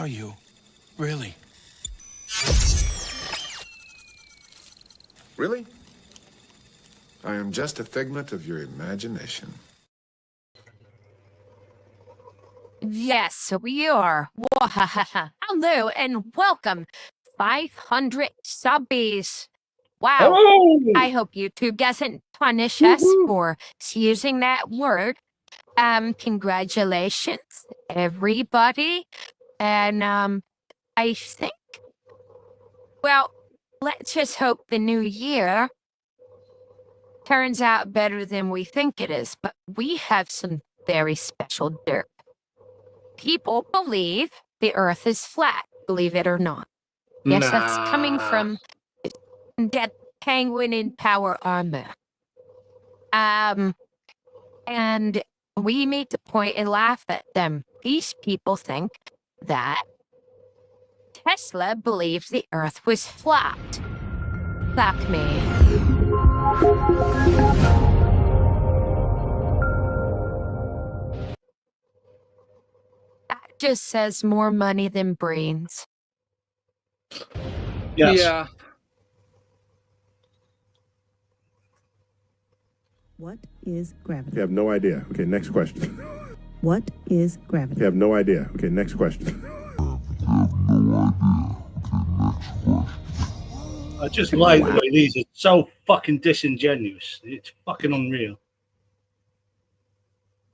are you, really? Really? I am just a figment of your imagination. Yes, we are. Hello and welcome, 500 subbies. Wow. Oh! I hope YouTube doesn't punish us for using that word. Congratulations, everybody. And I think, well, let's just hope the new year turns out better than we think it is. But we have some very special dirt. People believe the Earth is flat, believe it or not. Yes, that's coming from that penguin in power armor. And we made the point and laugh at them. These people think that Tesla believes the Earth was flat. Fuck me. That just says more money than brains. Yes. Yeah. What is gravity? You have no idea. Okay, next question. What is gravity? You have no idea. Okay, next question. I just like the way these are so fucking disingenuous. It's fucking unreal.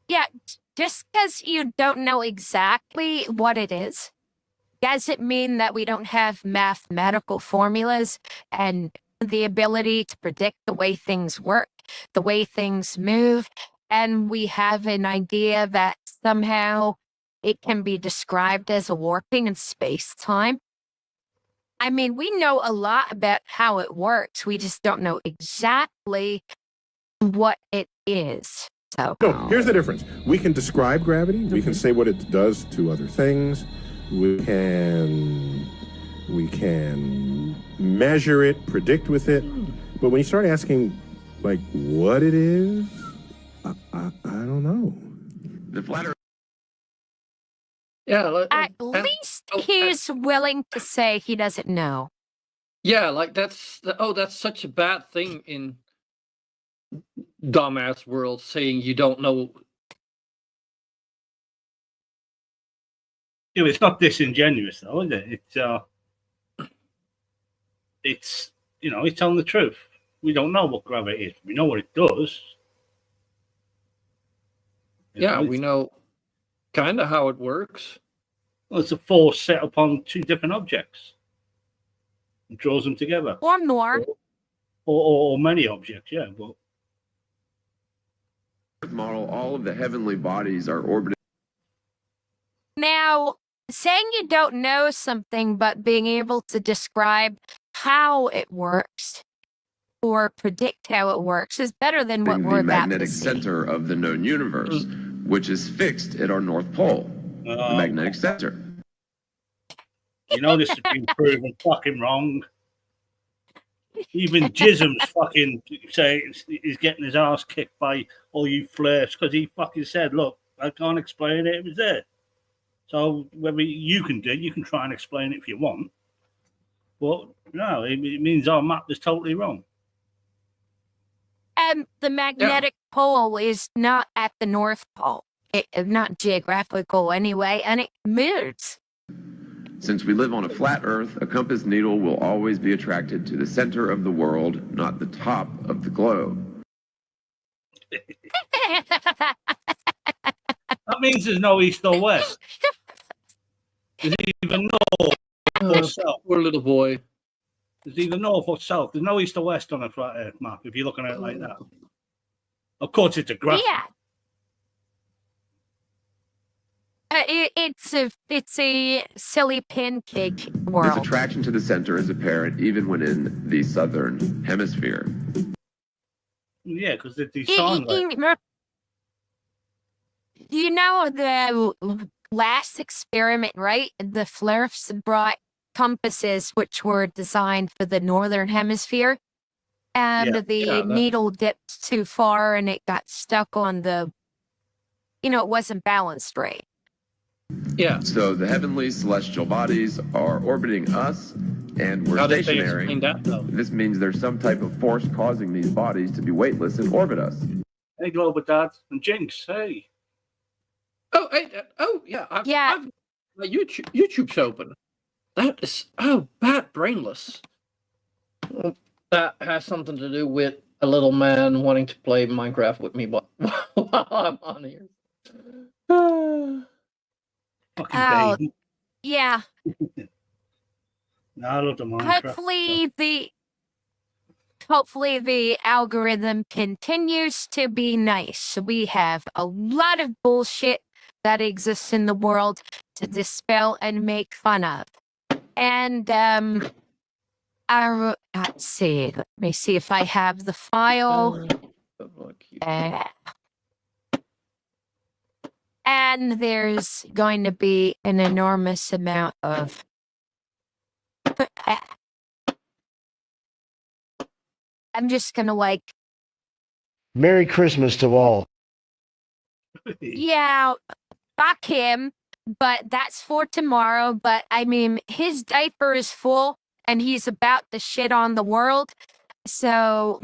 Yeah, just because you don't know exactly what it is, doesn't mean that we don't have mathematical formulas and the ability to predict the way things work, the way things move, and we have an idea that somehow it can be described as a warping in space-time. I mean, we know a lot about how it works. We just don't know exactly what it is. So No, here's the difference. We can describe gravity. We can say what it does to other things. We can measure it, predict with it. But when you start asking, like, what it is, I don't know. The flat Earth. Yeah. at least he's willing to say he doesn't know. Yeah, like that's such a bad thing in dumbass world, saying you don't know. Yeah, it's not disingenuous though, is it? It's it's telling the truth. We don't know what gravity is. We know what it does. Yeah, we know kind of how it works. Well, it's a force set upon two different objects. It draws them together. Or more. Or many objects, yeah. But Model, all of the heavenly bodies are orbiting. Now, saying you don't know something, but being able to describe how it works or predict how it works is better than what we're the about to magnetic see. center of the known universe, which is fixed at our North Pole. The magnetic center. you know this has been proven fucking wrong. Even Jism's fucking say he's getting his ass kicked by all you flirts because he fucking said, "Look, I can't explain it. It was there." So whether you can do it, you can try and explain it if you want. But no, it means our map is totally wrong. The magnetic pole is not at the North Pole. Not geographical anyway, and it moves. Since we live on a flat Earth, a compass needle will always be attracted to the center of the world, not the top of the globe. That means there's no east or west. There's either north or south. Poor little boy. There's either north or south. There's no east or west on a flat Earth map if you're looking at it like that. Of course, it's a graph. Yeah. It's a silly pancake This world. attraction to the center is apparent even when in the southern hemisphere. Yeah, because the sun. You know the last experiment, right? The Flurfs brought compasses which were designed for the northern hemisphere, and the needle dipped too far and it got stuck on the, it wasn't balanced right. Yeah. So the heavenly celestial bodies are orbiting us, and we're How did they stationary. explain that, though? This means there's some type of force causing these bodies to be weightless and orbit us. Hey, Glober Dad and Jinx. Hey. Oh, hey, yeah. Yeah. My YouTube's open. That is bad brainless. Well, that has something to do with a little man wanting to play Minecraft with me while I'm on here. Fucking Oh, baby. yeah. No, I love the Minecraft. Hopefully the algorithm continues to be nice. We have a lot of bullshit that exists in the world to dispel and make fun of. And let's see. Let me see if I have the file. And there's going to be an enormous amount of I'm just gonna like Merry Christmas to all. yeah, fuck him, but that's for tomorrow. But I mean, his diaper is full and he's about to shit on the world. So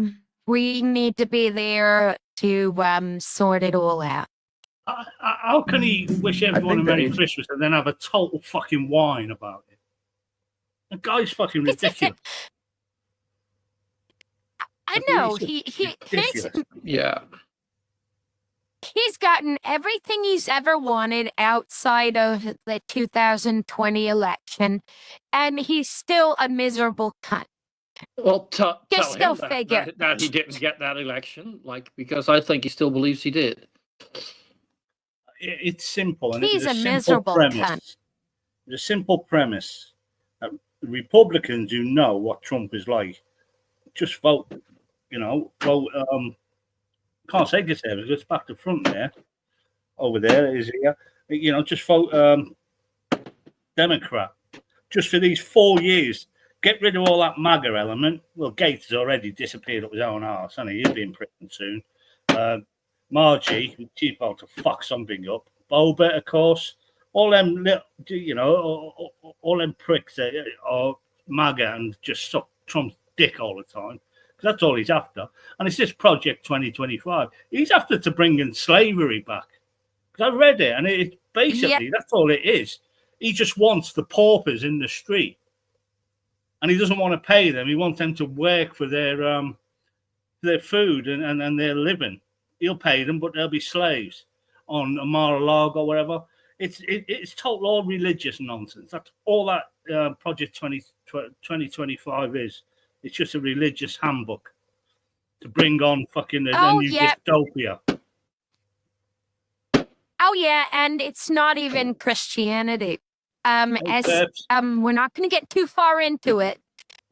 we need to be there to sort it all out. How can he wish everyone a Merry Christmas and then have a total fucking whine about it? The guy's fucking ridiculous. I know yeah. He's gotten everything he's ever wanted outside of the 2020 election, and he's still a miserable cunt. Well, tell Just him go figure. that he didn't get that election, because I think he still believes he did. It's simple. And He's it's a simple miserable premise. cunt. The simple premise. Republicans who know what Trump is like, just vote. Vote. Can't say conservative. It's back to front there. Over there is here. Just vote Democrat. Just for these 4 years, get rid of all that MAGA element. Well, Gates has already disappeared up his own arse, hasn't he? He'll be in prison soon. Margie, she's about to fuck something up. Boba, of course. All them, all them pricks that are MAGA and just suck Trump's dick all the time. Because that's all he's after. And it's this Project 2025. He's after to bring in slavery back. Because I read it, and it's basically, that's all it is. He just wants the paupers in the street. And he doesn't want to pay them. He wants them to work for their food and their living. He'll pay them, but they'll be slaves on a Mar-a-Lago or whatever. It's total all religious nonsense. That's all that Project 2025 is. It's just a religious handbook to bring on fucking a new dystopia. Oh yeah, and it's not even Christianity. We're not going to get too far into it,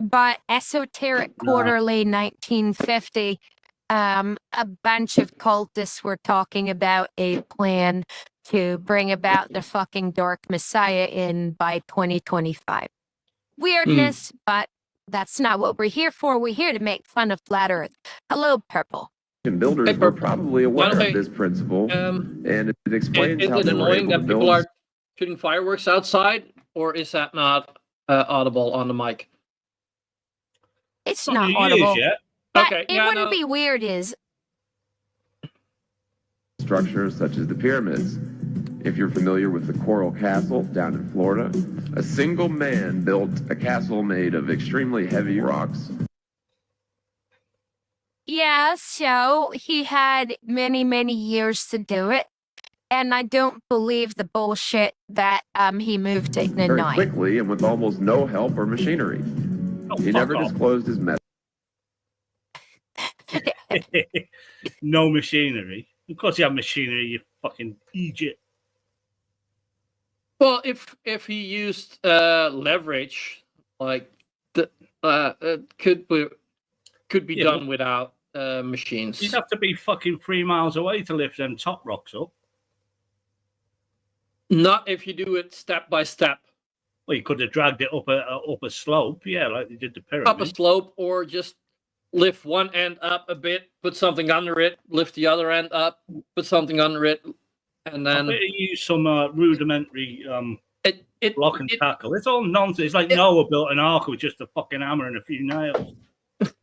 but Esoteric Quarterly 1950. A bunch of cultists were talking about a plan to bring about the fucking Dark Messiah in by 2025. Weirdness, but that's not what we're here for. We're here to make fun of Flat Earth. Hello, Purple. And builders were probably aware of this principle, and it explains how is it they were annoying able that to people build. are shooting fireworks outside, or is that not audible on the mic? It's not audible. But Okay, it wouldn't be weird, Structures such as the pyramids. If you're familiar with the Coral Castle down in Florida, a single man built a castle made of extremely heavy rocks. Yeah, so he had many, many years to do it. And I don't believe the bullshit that he moved it in a Very night. quickly and with almost no help or machinery. He never disclosed his method. No machinery. Of course you have machinery, you fucking Egypt. Well, if he used leverage, like it could be done without machines. You'd have to be fucking 3 miles away to lift them top rocks up. Not if you do it step by step. Well, you could have dragged it up a slope, yeah, like they did the pyramid. Up a slope, or just lift one end up a bit, put something under it, lift the other end up, put something under it, and I then better use some rudimentary it block and tackle. It's all nonsense. It's like Noah built an ark with just a fucking hammer and a few nails.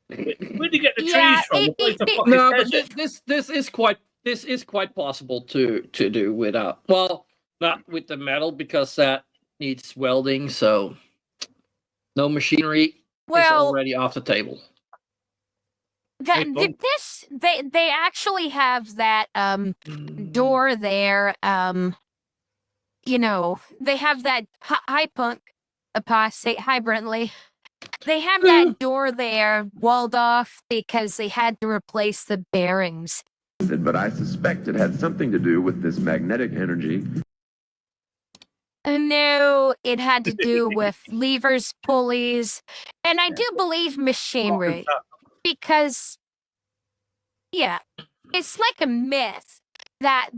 Where'd you get the Yeah, trees from? The place a fucking no, but desert. this is quite possible to do without. Well, not with the metal because that needs welding. So no machinery is Well, already off the table. That, Hey, Bob. this they actually have that door there. You know, they have that hi punk apostate. Hi Brentley. They have that door there walled off because they had to replace the bearings. But I suspect it had something to do with this magnetic energy. No, it had to do with levers, pulleys, and I do believe machinery. Because, yeah, it's like a myth that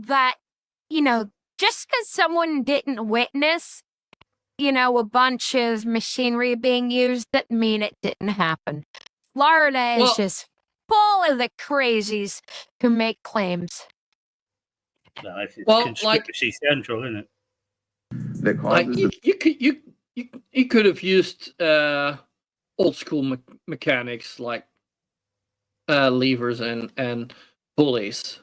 you know, just because someone didn't witness, you know, a bunch of machinery being used, doesn't mean it didn't happen. Florida is just full of the crazies who make claims. No, it's Well, conspiracy central, isn't it? That Like causes you could have used old school mechanics like levers and pulleys.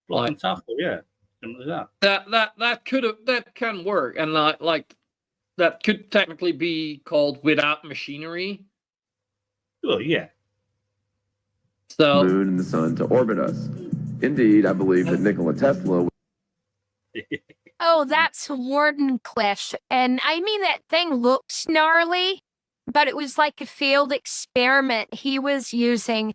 Block and tackle, yeah. Simple as that. That can work, and like that could technically be called without machinery. Well, yeah. So the moon and the sun to orbit us. Indeed, I believe that Nikola Tesla. Oh, that's Wardenclyffe. And I mean, that thing looks gnarly, but it was like a field experiment. He was using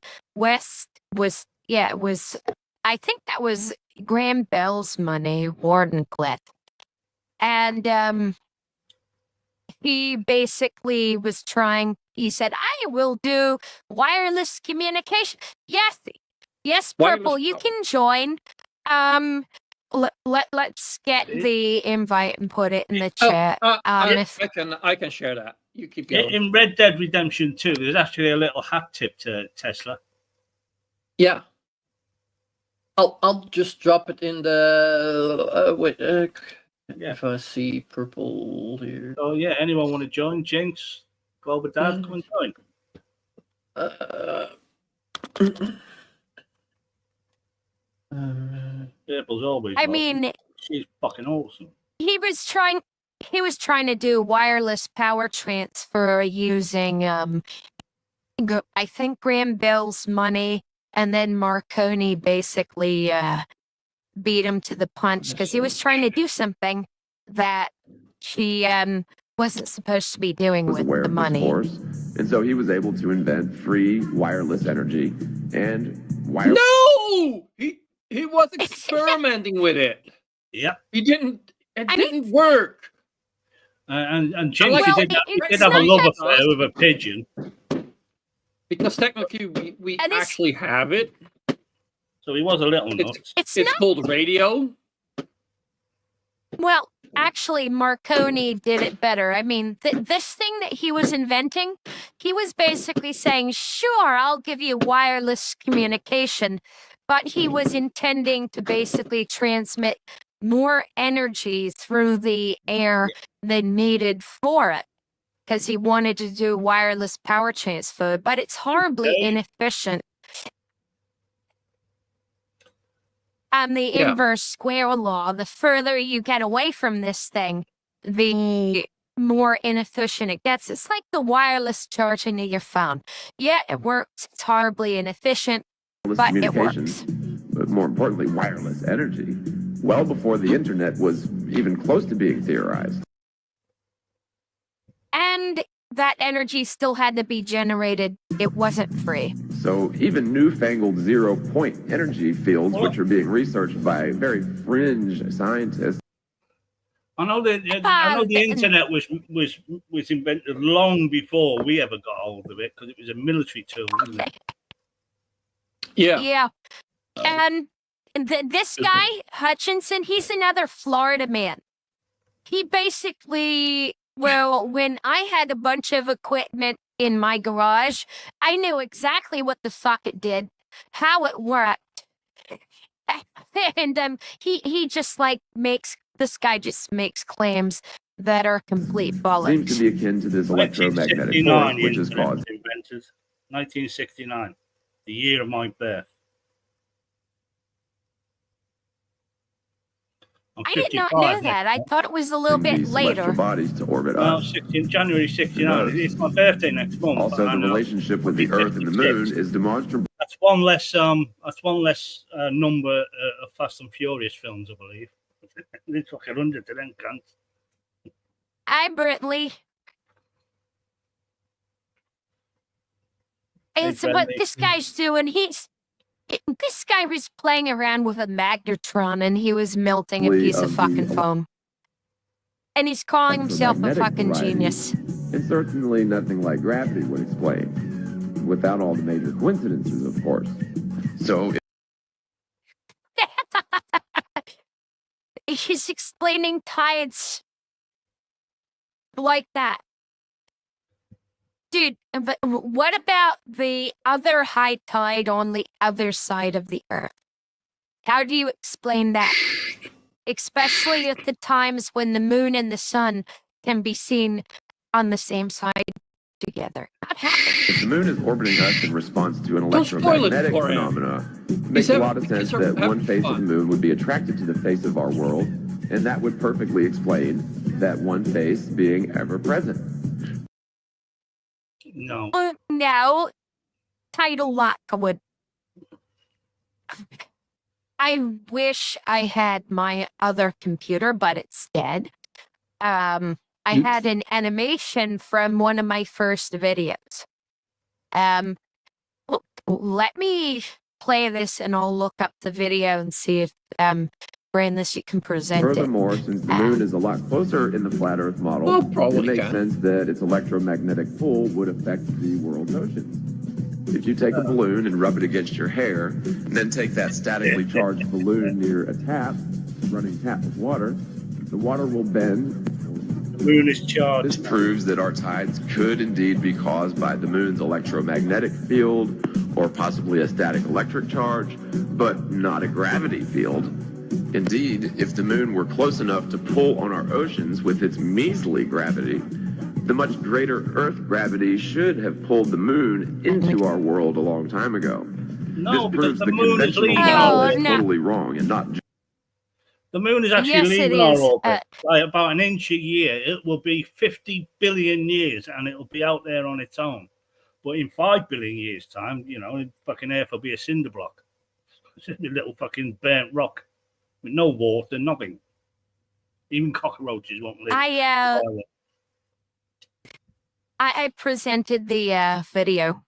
I think that was Graham Bell's money, Wardenclyffe. And he basically was trying, he said, I will do wireless communication. Yes, Purple, you can join. Let's get the invite and put it in the chat. I can share that. You keep going. In Red Dead Redemption 2, there's actually a little hat tip to Tesla. Yeah. I'll just drop it in the Yeah. if I see purple here. Oh yeah, anyone want to join? Jinx, Glober Dad, come and join. Purple's always. I mean, she's fucking awesome. He was trying to do wireless power transfer using I think Graham Bell's money, and then Marconi basically beat him to the punch because he was trying to do something that he wasn't supposed to be doing was with aware the of money. this force, and so he was able to invent free wireless energy and wireless. No, he was experimenting with it. Yep. He didn't. It didn't work. And Jinx, Well, he did have a love affair with a pigeon. Because technically, we actually have it. So he was a little nuts. It's called radio. Well, actually, Marconi did it better. I mean, this thing that he was inventing, he was basically saying, sure, I'll give you wireless communication, but he was intending to basically transmit more energy through the air than needed for it, because he wanted to do wireless power transfer, but it's horribly inefficient. And the inverse square law, the further you get away from this thing, the more inefficient it gets. It's like the wireless charging of your phone. Yeah, it works. It's horribly inefficient, but it works. But more importantly, wireless energy, well before the internet was even close to being theorized. And that energy still had to be generated. It wasn't free. So even newfangled zero-point energy fields, which are being researched by very fringe scientists. I know the internet was invented long before we ever got hold of it, because it was a military tool, wasn't it? Yeah. And this guy, Hutchinson, he's another Florida man. He basically, well, when I had a bunch of equipment in my garage, I knew exactly what the fuck it did, how it worked. And he just like this guy just makes claims that are complete Seems bollocks. to be akin to this electromagnetic 1969, force, the which is internet caused. was invented. 1969, the year of my birth. I'm I did not 55 know next that. I month. thought it was a little bit These celestial later. bodies to orbit No, us. 16, January 69. does. It's my birthday next month. Also, the and, relationship with I'll be the Earth and the Moon 56. is demonstrable. That's one less number of Fast and Furious films, I believe. It's like 100 to them cunts. Hi, Brentley. It's what Brentley. this guy's doing. This guy was playing around with a magnetron and he was melting a piece of Of the fucking foam. And he's calling himself a electromagnetic fucking variety. genius. And certainly nothing like gravity would explain, without all the major coincidences, of course. So, He's explaining tides like that. Dude, but what about the other high tide on the other side of the Earth? How do you explain that? Especially at the times when the moon and the sun can be seen on the same side together. Not happening. if the Moon is orbiting us in response to an Don't spoil it electromagnetic for him. phenomena, it makes a lot of sense that one face of the fun. Moon would be attracted to the face of our world, and that would perfectly explain that one face being ever present. No. No. Tidal lock would. I wish I had my other computer, but it's dead. I had an animation from one of my first videos. Let me play this and I'll look up the video and see if, Brandless, you can present Furthermore, since the Moon is a lot closer in the flat Earth model, Well, probably it makes can. sense that its electromagnetic pull would affect the world's oceans. If you take a balloon and rub it against your hair, and then take that statically charged balloon near a running tap of water, the water will bend. The moon is charged. This proves that our tides could indeed be caused by the Moon's electromagnetic field, or possibly a static electric charge, but not a gravity field. Indeed, if the Moon were close enough to pull on our oceans with its measly gravity, the much greater Earth gravity should have pulled the Moon into our world a long time ago. No, This because proves the the moon is conventional leaving model our is orbit. totally wrong and not just The moon is actually Yes, it leaving our is. orbit by about an inch a year. It will be 50 billion years and it'll be out there on its own. But in 5 billion years' time, fucking Earth will be a cinder block. It's a little fucking burnt rock with no water, nothing. Even cockroaches won't live. I presented the video.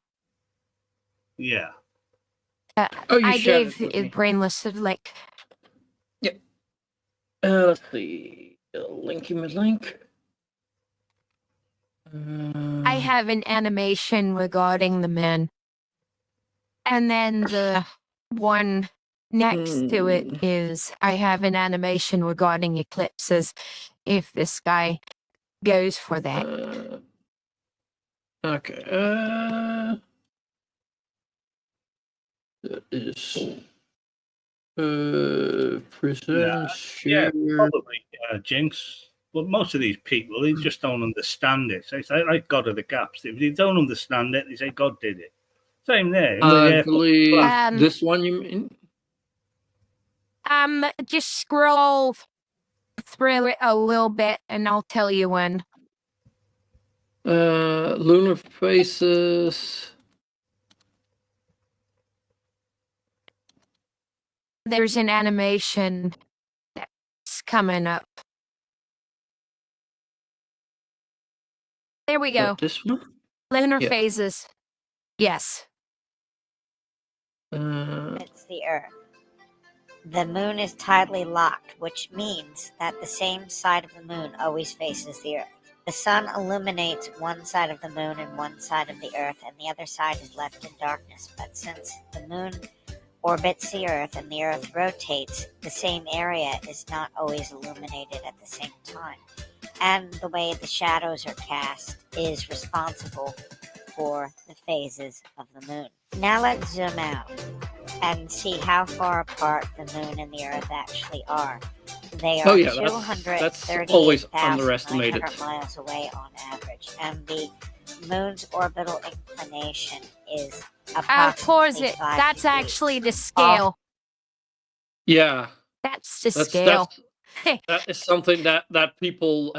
Yeah. Oh, you I shared gave it with me. Brainless like Let's see. Linky my link. I have an animation regarding the men. And then the one next to it is I have an animation regarding eclipses if this guy goes for that. Okay. That is present Yeah, share. probably Jinx. But most of these people, they just don't understand it. So it's like God of the gaps. If they don't understand it, they say God did it. Same there. I believe Um, this one you mean? Just scroll through it a little bit and I'll tell you when. Lunar faces. There's an animation that's coming up. There we go. This one? Lunar Yeah. phases. Yes. It's the Earth. The moon is tidally locked, which means that the same side of the moon always faces the Earth. The sun illuminates one side of the moon and one side of the Earth, and the other side is left in darkness. But since the moon orbits the Earth and the Earth rotates, the same area is not always illuminated at the same time. And the way the shadows are cast is responsible for the phases of the moon. Now let's zoom out. and see how far apart the moon and the Earth actually are. They are Oh, yeah, that's always underestimated. 238,900 miles away on average, and the moon's orbital inclination is approximately 5 that's degrees. actually the scale. Yeah, That's the scale. that is something that people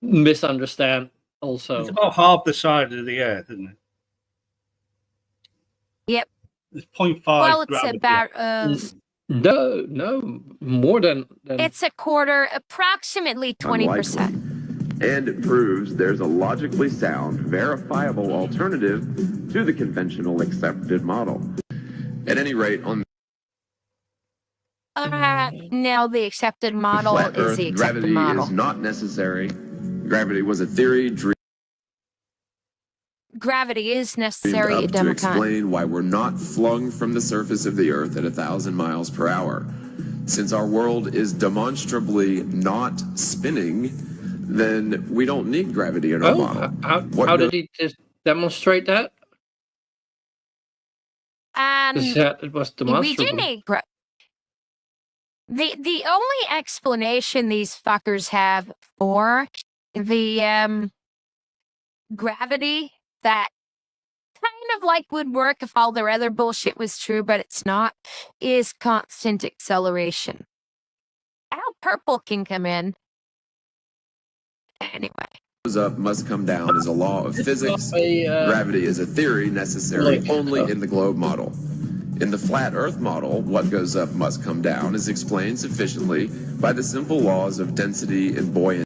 misunderstand. Also, It's about half the size of the Earth, isn't it? Yep. It's 0.5 Well, it's gravity. about no, more than. it's a quarter, approximately 20%. And it proves there's a logically sound, verifiable alternative to the conventional accepted model. At any rate, on Now the accepted model flat is Earth, the accepted gravity model. is not necessary. Gravity was a theory Gravity is dreamed necessary, up you to dumb cunt. explain why we're not flung from the surface of the Earth at 1,000 miles per hour. Since our world is demonstrably not spinning, then we don't need gravity in our model. How did he just demonstrate that? It was We demonstrable. do need the only explanation these fuckers have for the gravity that kind of like would work if all their other bullshit was true, but it's not, is constant acceleration. How purple can come in. Anyway. Goes up must come down is a law of physics. A, Gravity is a theory necessary only in the globe model. In the flat Earth model, what goes up must come down is explained sufficiently by the simple laws of density and buoyancy.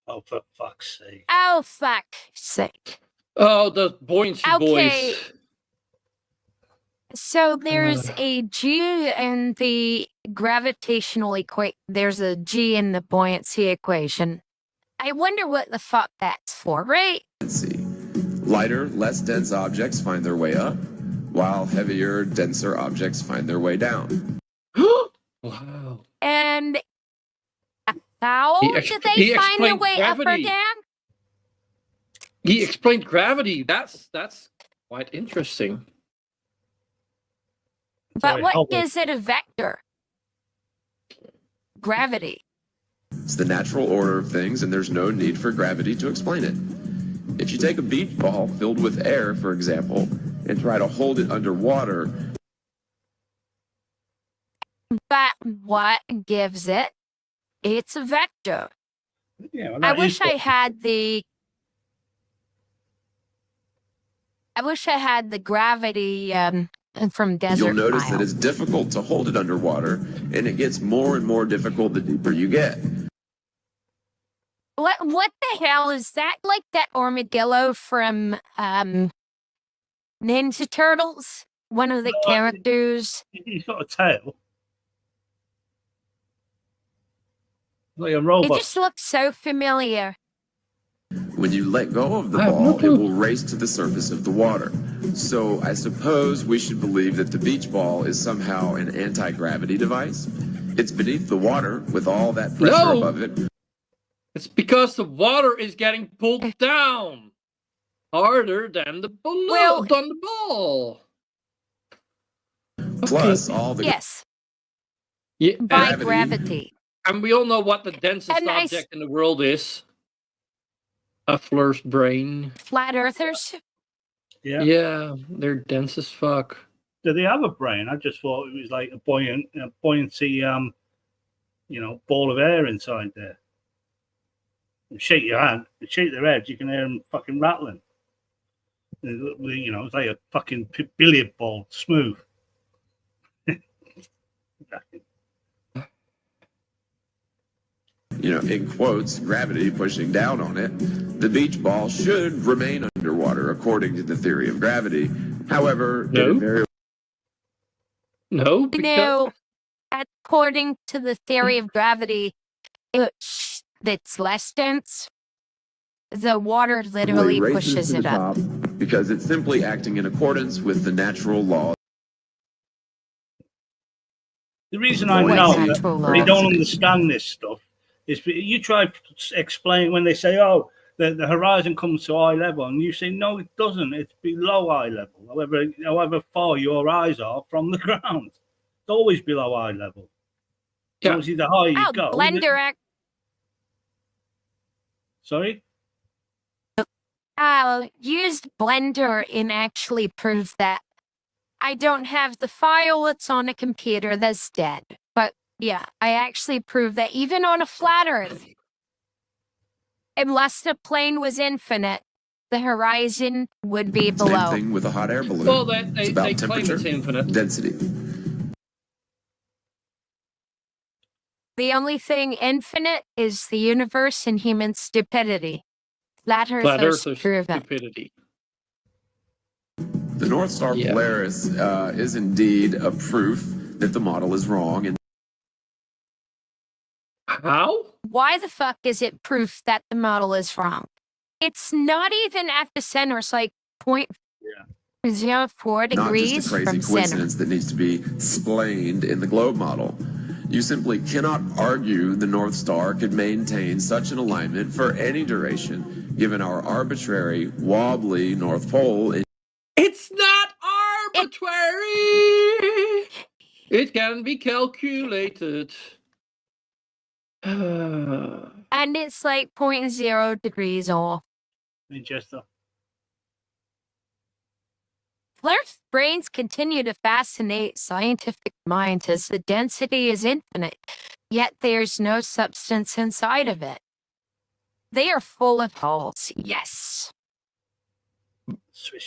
Oh, for fuck's sake. Oh, fuck's sake. Oh, the buoyancy Okay. boys. So there's a G in the gravitational equation. There's a G in the buoyancy equation. I wonder what the fuck that's for, right? Lighter, less dense objects find their way up, while heavier, denser objects find their way down. Wow. And how did they find their way up or down? He explained gravity. That's quite interesting. But what gives it a vector? Gravity. It's the natural order of things, and there's no need for gravity to explain it. If you take a beach ball filled with air, for example, and try to hold it underwater. But what gives it? It's a vector. Yeah, well, I wish I had the gravity from Desert You'll notice Mile. that it's difficult to hold it underwater, and it gets more and more difficult the deeper you get. What the hell is that? Like that armadillo from Ninja Turtles? One of the characters. He's got a tail. Like a robot. It just looks so familiar. When you let go of the ball, it will race to the surface of the water. So I suppose we should believe that the beach ball is somehow an anti-gravity device. It's beneath the water with all that pressure above it. It's because the water is getting pulled down harder than the ball. Plus all the by gravity. And we all know what the densest object in the world is. A Flur's brain. Flat earthers? Yeah. Yeah, they're dense as fuck. Do they have a brain? I just thought it was like a buoyancy, ball of air inside there. You shake your hand, you shake their heads, you can hear them fucking rattling. It's like a fucking billiard ball, smooth. In quotes, gravity pushing down on it, the beach ball should remain underwater according to the theory of gravity. However, No, according to the theory of gravity, it's less dense. The water literally pushes it up. Because it's simply acting in accordance with the natural law. The reason I know that they don't understand this stuff is you try to explain when they say, oh, the horizon comes to eye level, and you say no, it doesn't. It's below eye level. However far your eyes are from the ground, it's always below eye level. Yeah. Obviously, the higher you go. Blender Sorry. Used Blender and actually proved that. I don't have the file, it's on a computer that's dead. But yeah, I actually proved that even on a flat Earth, unless the plane was infinite, the horizon would be below. Same thing with a hot air balloon. Well, It's they about claim temperature, it's infinite. density. The only thing infinite is the universe and human stupidity. Flat Earthers prove it. Stupidity. The North Star Polaris is indeed a proof that the model is wrong. And how? Why the fuck is it proof that the model is wrong? It's not even at the center. It's like 0.04 not degrees just a crazy from coincidence center. that needs to be explained in the globe model. You simply cannot argue the North Star could maintain such an alignment for any duration, given our arbitrary, wobbly North Pole. It's not arbitrary. It can be calculated. And it's like 0.0 degrees off. Manchester. Flirt brains continue to fascinate scientific minds as the density is infinite, yet there's no substance inside of it. They are full of holes, yes.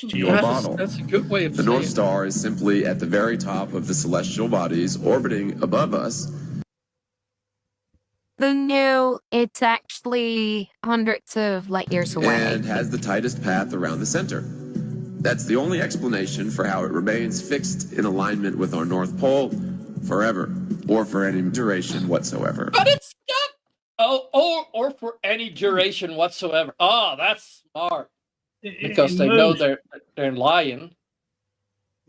Your model. That's a good way of the saying North Star is simply at the very top of the celestial bodies orbiting above us. No, it's actually hundreds of light years away. And has the tightest path around the center. That's the only explanation for how it remains fixed in alignment with our North Pole forever, or for any duration whatsoever. But it's not. Or for any duration whatsoever. Oh, that's smart. Because they know they're lying.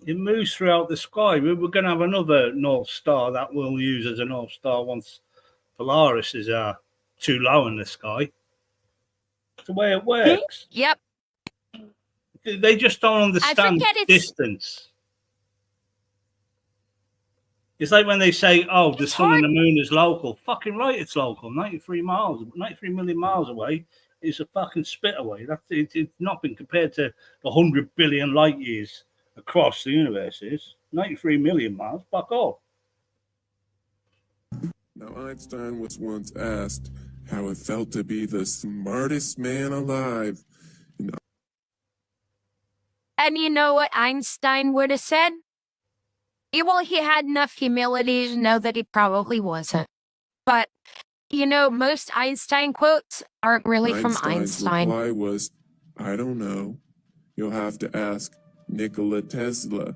It moves throughout the sky. We're going to have another North Star that we'll use as a North Star once Polaris is too low in the sky. It's the way it works. Yep. They just don't understand distance. It's like when they say, oh, the sun and the moon is local. Fucking right, it's local. 93 million miles away is a fucking spit away. It's not been compared to the 100 billion light years across the universe is. 93 million miles, fuck off. Now, Einstein was once asked how it felt to be the smartest man alive. And you know what Einstein would have said? Well, he had enough humility to know that he probably wasn't. But, you know, most Einstein quotes aren't really from Einstein. Reply was, I don't know. You'll have to ask Nikola Tesla.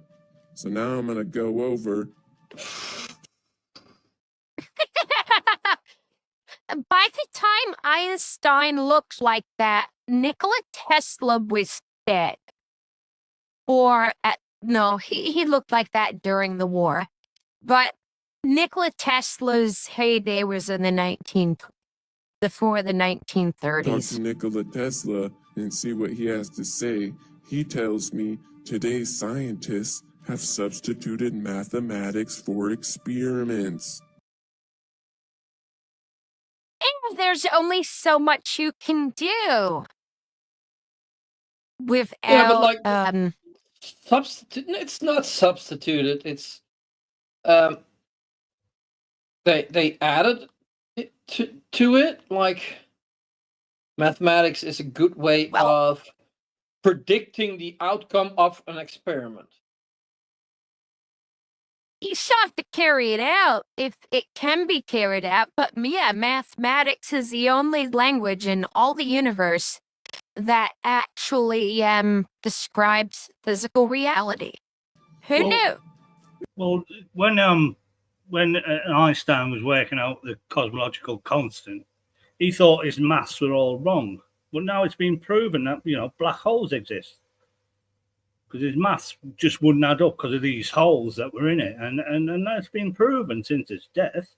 So now I'm going to go over. By the time Einstein looked like that, Nikola Tesla was dead. Or, he looked like that during the war. But Nikola Tesla's heyday was in before the 1930s. Talk to Nikola Tesla and see what he has to say. He tells me today's scientists have substituted mathematics for experiments. And there's only so much you can do without substitute. It's not substituted. It's they added it to it. Like mathematics is a good way of predicting the outcome of an experiment. You still have to carry it out if it can be carried out. But yeah, mathematics is the only language in all the universe that actually describes physical reality. Who knew? Well, when Einstein was working out the cosmological constant, he thought his maths were all wrong. But now it's been proven that black holes exist because his maths just wouldn't add up because of these holes that were in it, and that's been proven since his death.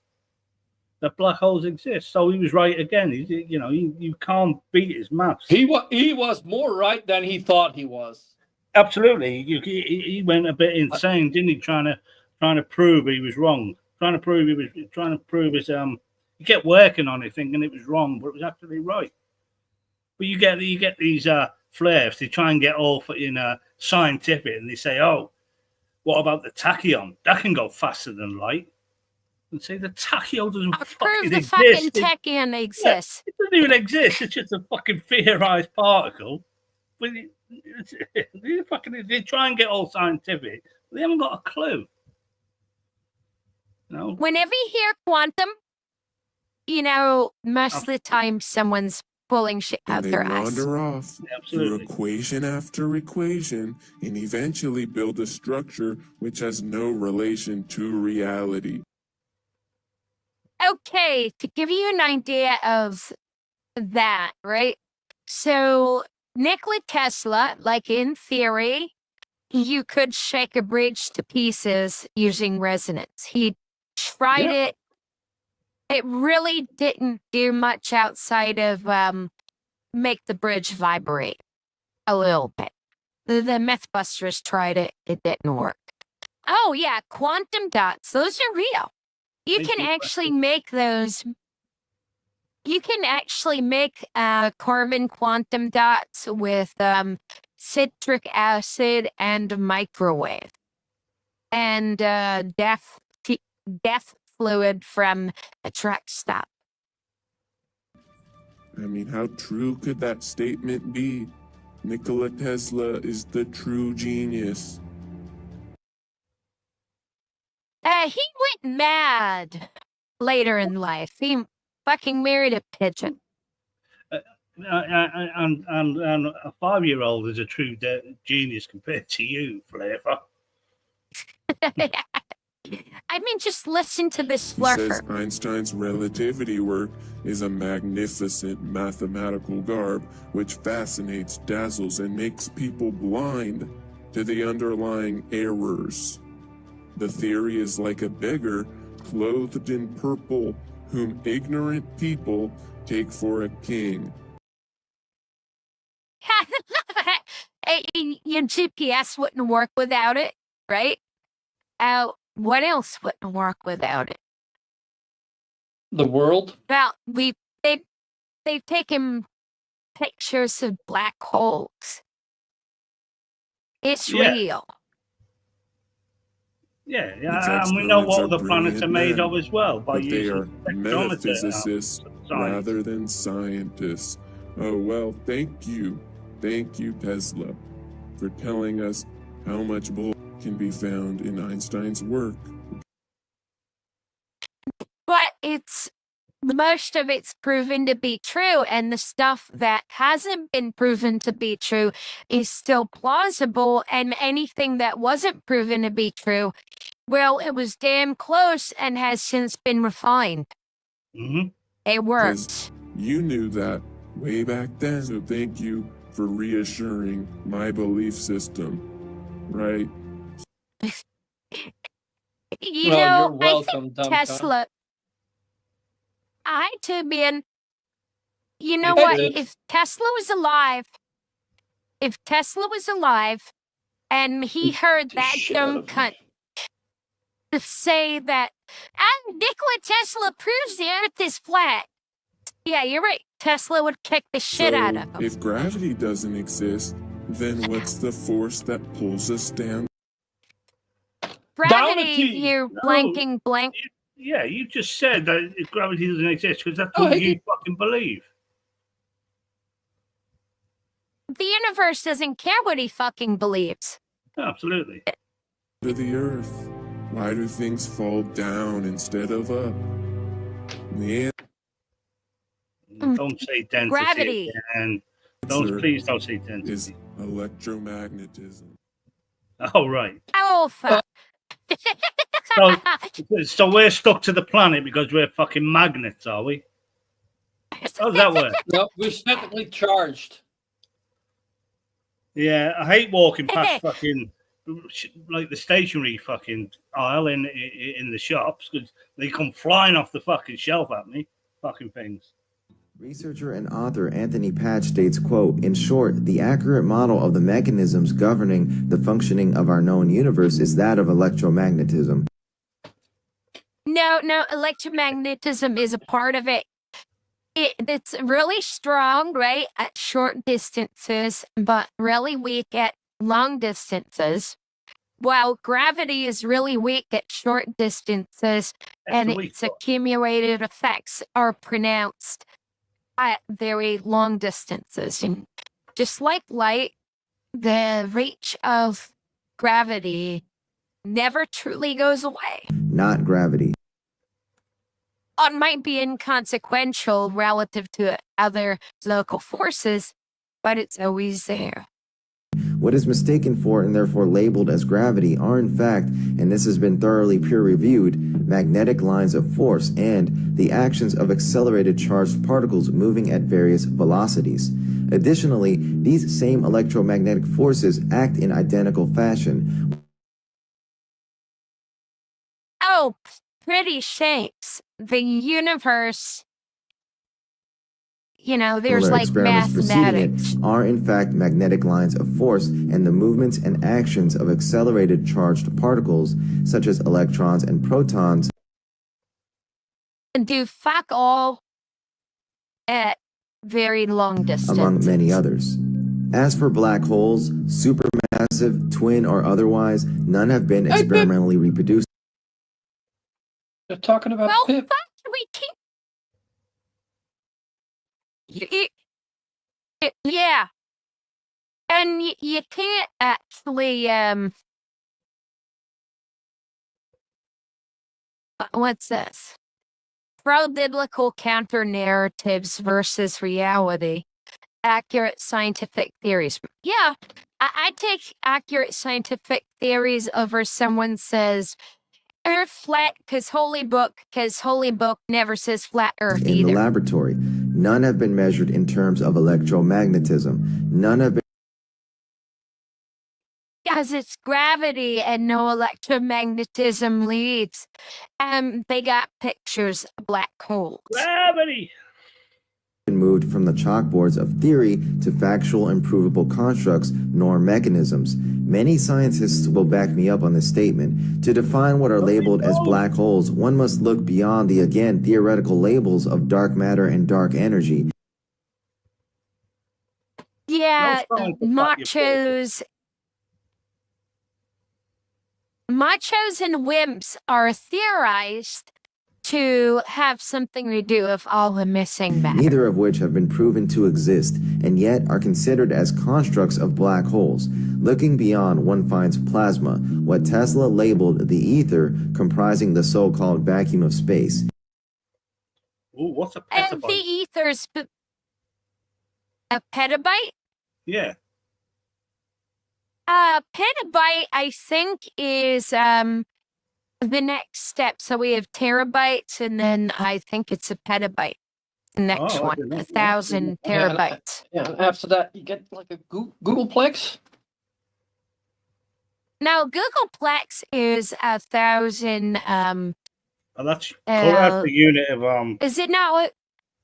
that black holes exist. So he was right again. You can't beat his maths. He was more right than he thought he was. Absolutely. He went a bit insane, didn't he? Trying to prove he was wrong. Trying to prove his he kept working on it, thinking it was wrong, but it was actually right. But you get these flares. They try and get all scientific, and they say, "Oh, what about the tachyon? That can go faster than light." And say the tachyon doesn't fucking exist. Prove the fucking tachyon exists. It doesn't even exist. It's just a fucking theorized particle. But they try and get all scientific. But they haven't got a clue. No. Whenever you hear quantum, most of the time someone's pulling shit out And their they ass. wander off through Absolutely. equation after equation and eventually build a structure which has no relation to reality. Okay, to give you an idea of that, right? So Nikola Tesla, like in theory, you could shake a bridge to pieces using resonance. He tried it. It really didn't do much outside of make the bridge vibrate a little bit. The Mythbusters tried it. It didn't work. Oh, yeah, quantum dots. Those are real. You can actually make those. You can actually make carbon quantum dots with citric acid and microwave and death fluid from a truck stop. I mean, how true could that statement be? Nikola Tesla is the true genius. He went mad later in life. He fucking married a pigeon. And a 5-year-old is a true genius compared to you, Flavor. I mean, just listen to this He says fluffer. Einstein's relativity work is a magnificent mathematical garb which fascinates, dazzles, and makes people blind to the underlying errors. The theory is like a beggar clothed in purple, whom ignorant people take for a king. Your GPS wouldn't work without it, right? What else wouldn't work without it? The world? Well, they've taken pictures of black holes. It's real. Yeah, Its and we know exponents what are the planets are brilliant made men, of as well by but they are using spectrometer. metaphysicists rather than scientists. Oh, well, thank you, Tesla, for telling us how much bull can be found in Einstein's work. But most of it's proven to be true, and the stuff that hasn't been proven to be true is still plausible, and anything that wasn't proven to be true, well, it was damn close and has since been refined. Mm-hmm. It works. You knew that way back then, so thank you for reassuring my belief system, right? You Well, know, you're welcome, I think Dum-Dum. Tesla. I too, man. You know Hey, what? dude. If Tesla was alive, and he heard that Shit dumb out of cunt to say that Nikola Tesla proves the Earth is flat. Yeah, you're right. Tesla would kick the shit out of him. If gravity doesn't exist, then what's the force that pulls us down? Gravity, Gravity! you No. blanking blank. Yeah, you just said that gravity doesn't exist because that's Oh, what hey, you fucking believe. The universe doesn't care what he fucking believes. Absolutely. To the earth. Why do things fall down instead of up? The Don't say density. Gravity. And answer please don't say is density. electromagnetism. Oh, right. Oh, fuck. So we're stuck to the planet because we're fucking magnets, are we? How does that work? No, we're technically charged. Yeah, I hate walking past fucking like the stationery fucking aisle in the shops, because they come flying off the fucking shelf at me, fucking things. Researcher and author Anthony Patch states, quote, "In short, the accurate model of the mechanisms governing the functioning of our known universe is that of electromagnetism." No, electromagnetism is a part of it. It's really strong, right, at short distances, but really weak at long distances. While gravity is really weak at short distances, and its accumulated effects are pronounced at very long distances. And just like light, the reach of gravity never truly goes away. Not gravity. It might be inconsequential relative to other local forces, but it's always there. What is mistaken for and therefore labeled as gravity are in fact, and this has been thoroughly peer-reviewed, magnetic lines of force and the actions of accelerated charged particles moving at various velocities. Additionally, these same electromagnetic forces act in identical fashion. Oh, pretty shapes. The universe, you know, there's Similar like experiments preceding mathematics. it are in fact magnetic lines of force, and the movements and actions of accelerated charged particles, such as electrons and protons, Do fuck all at very long distances. among many others. As for black holes, supermassive, twin, or otherwise, none have been experimentally reproduced. They're talking about Well, Pip. fuck, we keep. Yeah. And you can't actually, what's this? Pro-biblical counter-narratives versus reality. Accurate scientific theories. Yeah, I take accurate scientific theories over someone says Earth flat because Holy Book never says flat Earth in either. the laboratory. None have been measured in terms of electromagnetism. None have been Because it's gravity and no electromagnetism leads. They got pictures of black holes. Gravity! moved from the chalkboards of theory to factual and provable constructs nor mechanisms. Many scientists will back me up on this statement. To define what are labeled as black holes, one must look beyond the, again, theoretical labels of dark matter and dark energy. Yeah, machos and wimps are theorized to have something to do with all the missing matter. Neither of which have been proven to exist, and yet are considered as constructs of black holes. Looking beyond, one finds plasma, what Tesla labeled the ether, comprising the so-called vacuum of space. Ooh, what's a And petabyte? the ether's a petabyte? Yeah. Petabyte, I think, is the next step. So we have terabytes, and then I think it's a petabyte. The next one, 1,000 terabytes. Yeah, and after that, you get like a Googleplex. Now, Googleplex is 1,000. And that's the unit of Is it not what?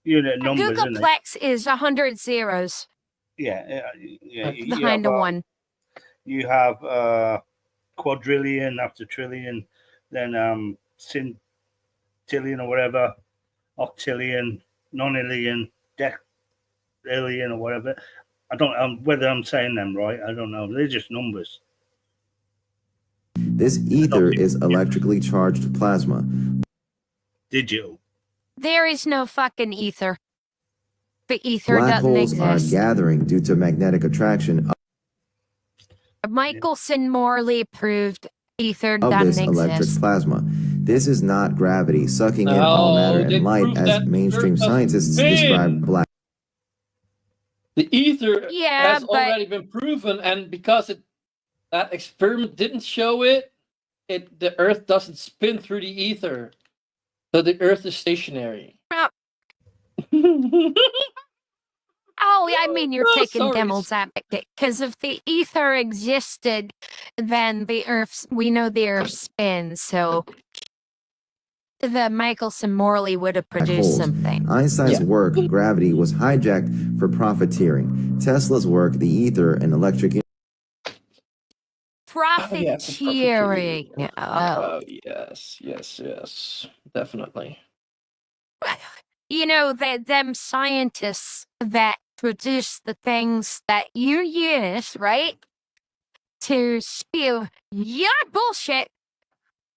unit numbers, isn't it? Googleplex is 100 zeros Yeah. behind a one. You have quadrillion after trillion, then centillion or whatever, octillion, nonillion, decillion or whatever. I don't whether I'm saying them right. I don't know. They're just numbers. This ether is electrically charged plasma. Digital. There is no fucking ether. The ether Black doesn't holes are exist. gathering due to magnetic attraction Michelson-Morley proved ether of doesn't this electric exist. plasma. This is not gravity sucking in all matter and light as mainstream scientists describe black. The ether Yeah, has but- already been proven, and because that experiment didn't show it, the Earth doesn't spin through the ether, so the Earth is stationary. Oh, I mean, you're taking sorry. devil's advocate, because if the ether existed, then we know the Earth spins, so the Michelson-Morley would have black produced holes. something. Einstein's work, gravity, was hijacked for profiteering. Tesla's work, the ether and electric Profiteering. Oh, yes, definitely. You know, them scientists that produce the things that you use, right, to spew your bullshit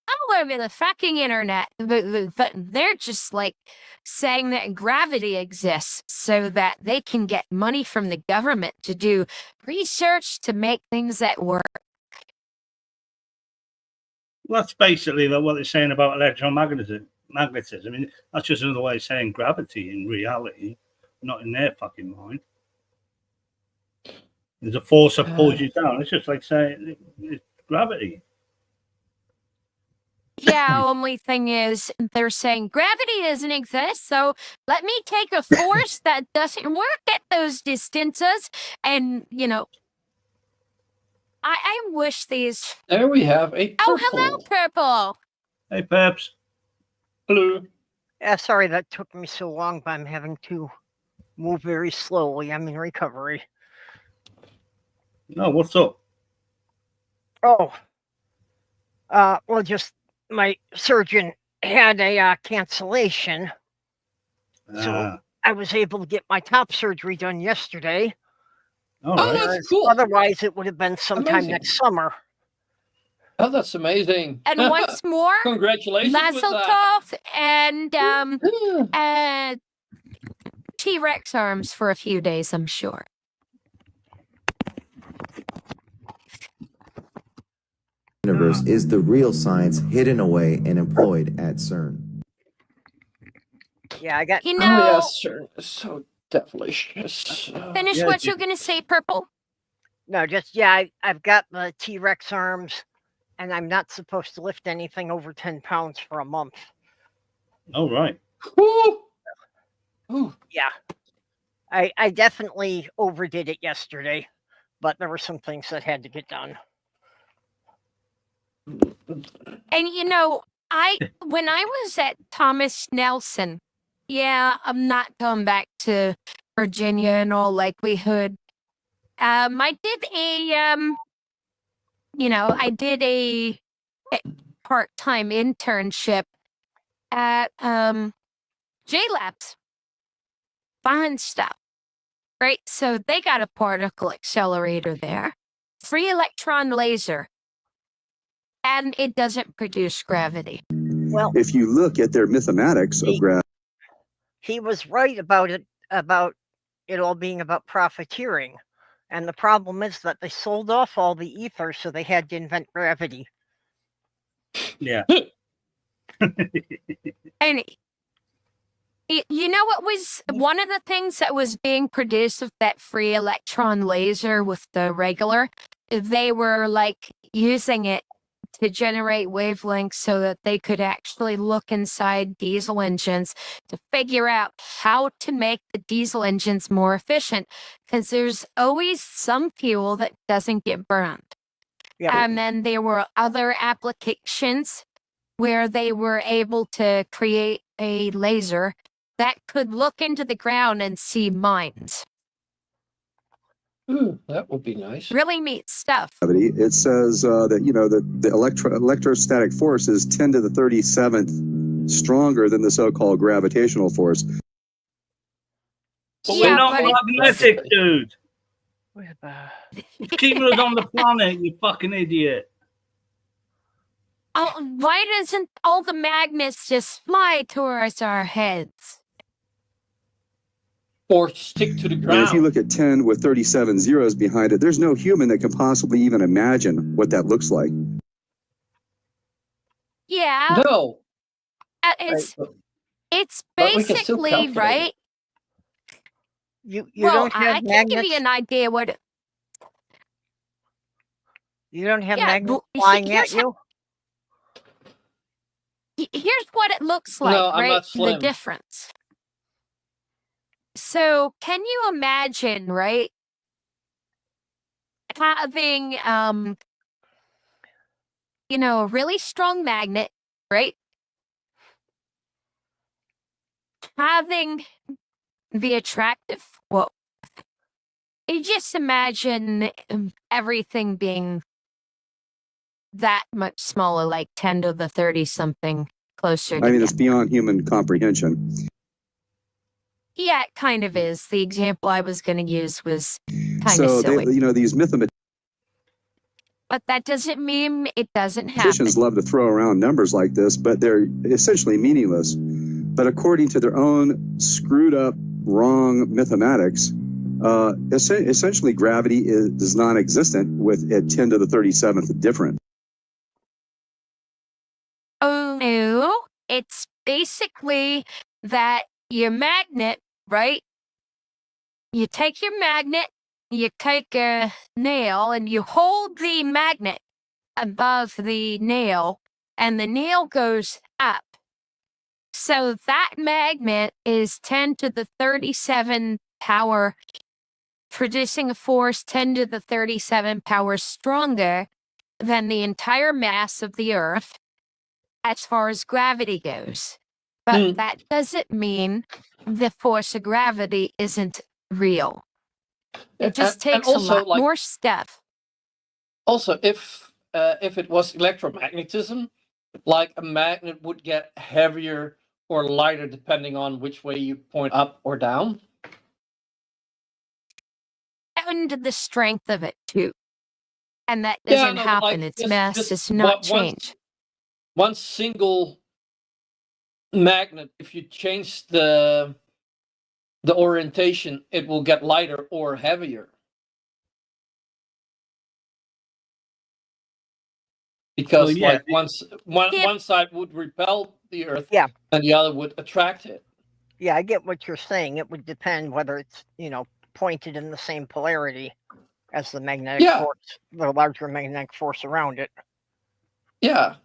all over the fucking internet. But they're just like saying that gravity exists so that they can get money from the government to do research to make things that work. Well, that's basically what they're saying about electromagnetism. I mean, that's just another way of saying gravity in reality, not in their fucking mind. There's a force that pulls you down. It's just like saying it's gravity. Yeah, only thing is they're saying gravity doesn't exist, so let me take a force that doesn't work at those distances and, you know, I wish these... There we have a purple. Oh, hello, Purple! Hey, Peps. Hello. Yeah, sorry that took me so long, but I'm having to move very slowly. I'm in recovery. No, what's up? Oh. Well, just my surgeon had a cancellation. So I was able to get my top surgery done yesterday. All right. Oh, that's cool. Otherwise, it would have been sometime next summer. Oh, that's amazing. And once more, congratulations Mazel with that. Tov and T-Rex arms for a few days, I'm sure. universe is the real science hidden away and employed at CERN. Yeah, I got... You know... Oh, yes, CERN is so delicious. Finish what you're going to say, Purple. No, just, yeah, I've got the T-Rex arms, and I'm not supposed to lift anything over 10 pounds for a month. Oh, right. Ooh. Yeah. I definitely overdid it yesterday, but there were some things that had to get done. And, you know, when I was at Thomas Nelson, yeah, I'm not going back to Virginia in all likelihood. I did a part-time internship at J-Labs. Fun stuff, right? So they got a particle accelerator there, free electron laser, and it doesn't produce gravity. Well, if you look at their mathematics of gravity, he was right about it all being about profiteering. And the problem is that they sold off all the ether, so they had to invent gravity. Yeah. And you know what was one of the things that was being produced with that free electron laser with the regular? They were like using it to generate wavelengths so that they could actually look inside diesel engines to figure out how to make the diesel engines more efficient, because there's always some fuel that doesn't get burned. Yeah. And then there were other applications where they were able to create a laser that could look into the ground and see mines. Ooh, that would be nice. Really neat stuff. it says that, you know, the electrostatic force is 10 to the 37th stronger than the so-called gravitational force. But we're not magnetic, dude. It's keeping us on the planet, you fucking idiot. Oh, why doesn't all the magnets just fly towards our heads? Or stick to the ground. And if you look at 10 with 37 zeros behind it, there's no human that can possibly even imagine what that looks like. Yeah. No. It's basically, right? You don't have I magnets? can give you an idea what... You don't have magnets flying at you? Here's what it looks like, No, I'm right? not slim. The difference. So, can you imagine, right, having a really strong magnet, right? Having the attractive, well, you just imagine everything being that much smaller, like 10 to the 30 something closer I together. mean, it's beyond human comprehension. Yeah, it kind of is. The example I was going to use was kind of So, silly. these mathematicians But that doesn't mean it doesn't happen. love to throw around numbers like this, but they're essentially meaningless. But according to their own screwed up, wrong mathematics, essentially gravity is non-existent with at 10 to the 37th different. Oh, no. It's basically that your magnet, right? You take your magnet, you take a nail, and you hold the magnet above the nail, and the nail goes up. So that magnet is 10 to the 37 power, producing a force 10 to the 37 power stronger than the entire mass of the Earth as far as gravity goes. But that doesn't mean the force of gravity isn't real. It just takes a lot more stuff. Also, if it was electromagnetism, like a magnet would get heavier or lighter depending on which way you point up or down. And the strength of it, too. And that doesn't happen. Its mass does not change. One single magnet, if you change the orientation, it will get lighter or heavier. Because one side would repel the Earth, and the other would attract it. Yeah, I get what you're saying. It would depend whether it's, pointed in the same polarity as the magnetic force, the larger magnetic force around it. Yeah.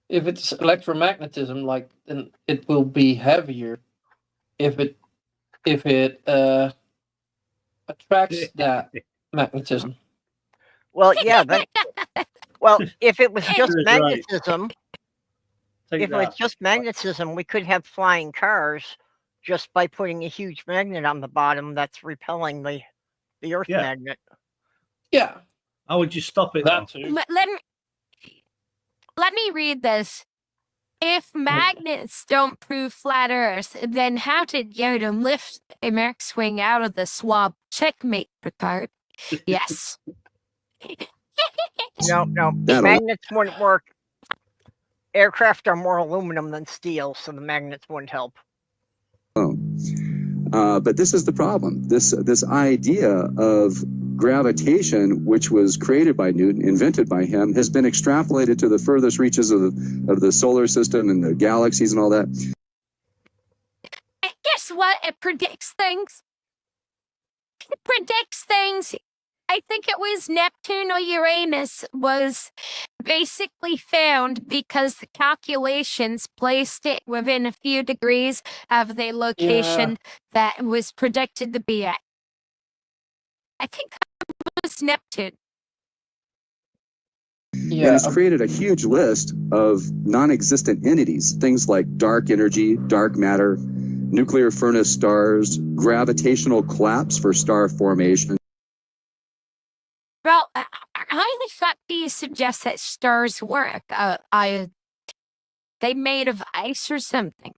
If it's electromagnetism, then it will be heavier if it attracts that magnetism. Well, yeah. Well, if it was just magnetism, we could have flying cars just by putting a huge magnet on the bottom that's repelling the Earth magnet. Yeah. How would you stop it? Let me read this. If magnets don't prove flat Earth, then how did Yoda lift a X-wing out of the swab? Checkmate, Picard. Yes. No. Magnets wouldn't work. Aircraft are more aluminum than steel, so the magnets wouldn't help. But this is the problem. This idea of gravitation, which was created by Newton, invented by him, has been extrapolated to the furthest reaches of the solar system and the galaxies and all that. And guess what? It predicts things. It predicts things. I think it was Neptune or Uranus was basically found because the calculations placed it within a few degrees of the location that was predicted to be at. I think that was Neptune. Yeah. And it's created a huge list of non-existent entities, things like dark energy, dark matter, nuclear furnace stars, gravitational collapse for star formation. Well, how the fuck do you suggest that stars work? They made of ice or something?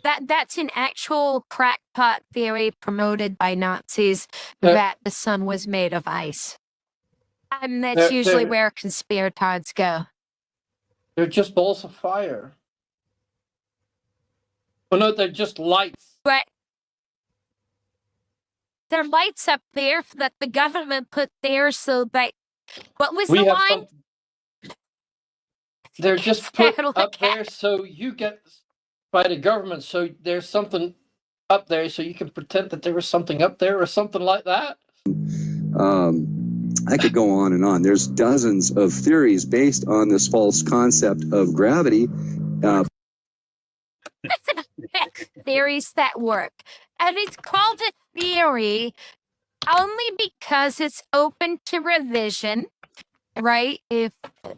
That's an actual crackpot theory promoted by Nazis that the sun was made of ice. And that's usually where conspirators go. They're just balls of fire. Oh no, they're just lights. But there are lights up there that the government put there so that... What was the line? They're just put up there so you get... by the government, so there's something up there so you can pretend that there was something up there or something like that. I could go on and on. There's dozens of theories based on this false concept of gravity. Theories that work. And it's called a theory only because it's open to revision, right? If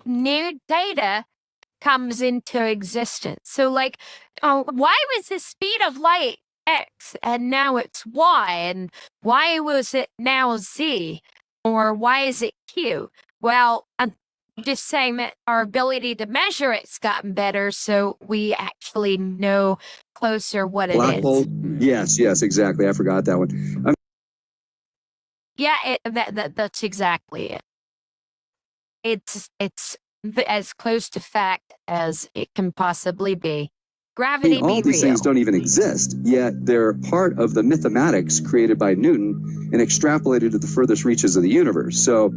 new data comes into existence. So, like, why was the speed of light X and now it's Y? And why was it now Z? Or why is it Q? Well, I'm just saying that our ability to measure it's gotten better, so we actually know closer what it Black is. hole? Yes, exactly. I forgot that one. Yeah, that's exactly it. It's as close to fact as it can possibly be. Gravity all be these real. things don't even exist, yet they're part of the mathematics created by Newton and extrapolated to the furthest reaches of the universe. So,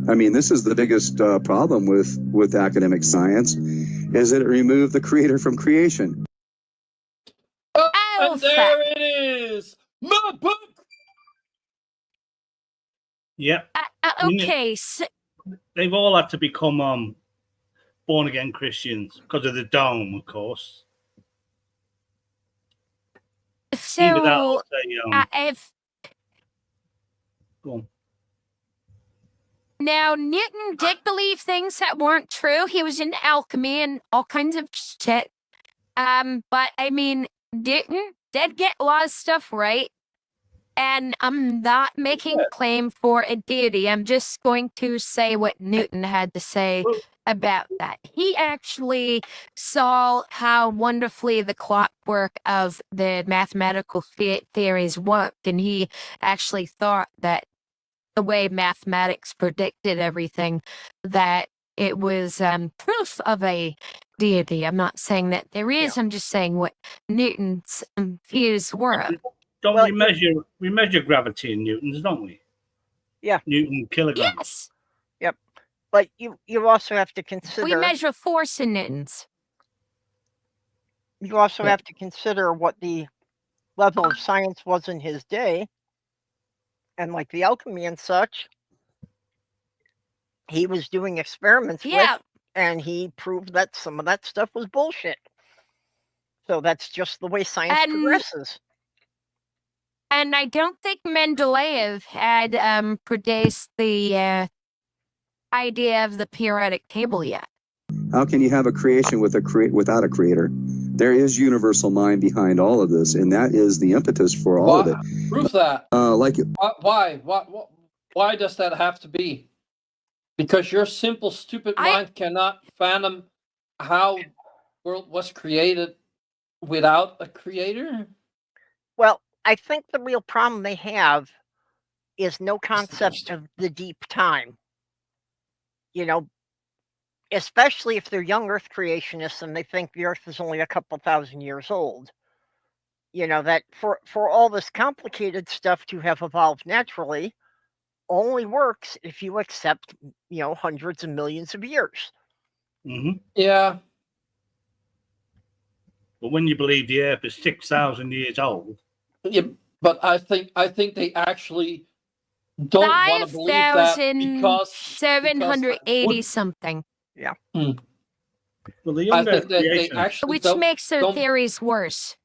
I mean, this is the biggest problem with academic science, is that it removed the creator from creation. And there it is! My book! Yeah. Okay, so they've all had to become born-again Christians because of the dome, of course. Either that or if go on. now Newton did believe things that weren't true. He was into alchemy and all kinds of shit. But I mean, Newton did get a lot of stuff right. And I'm not making claim for a deity. I'm just going to say what Newton had to say about that. He actually saw how wonderfully the clockwork of the mathematical theories worked, and he actually thought that the way mathematics predicted everything, that it was proof of a deity. I'm not saying that there is. I'm just saying what Newton's views were. Don't we measure gravity in newtons, don't we? Yeah. Newton kilograms. Yes. Yep. But you also have to consider. We measure force in newtons. You also have to consider what the level of science was in his day, and like the alchemy and such, he was doing experiments with, and he proved that some of that stuff was bullshit. So that's just the way science progresses. And I don't think Mendeleev had produced the idea of the periodic table yet. How can you have a creation without a creator? There is universal mind behind all of this, and that is the impetus for all of it. Prove that. Why does that have to be? Because your simple, stupid mind cannot fathom how the world was created without a creator? Well, I think the real problem they have is no concept of the deep time. You know, especially if they're young Earth creationists and they think the Earth is only a couple thousand years old. You know, that for all this complicated stuff to have evolved naturally only works if you accept, hundreds of millions of years. Mm-hmm. Yeah. But when you believe the Earth is 6,000 years old. Yeah, but I think they actually don't want to believe that because 780 something. Yeah. Hmm. Well, the I think that they actually which makes their theories worse.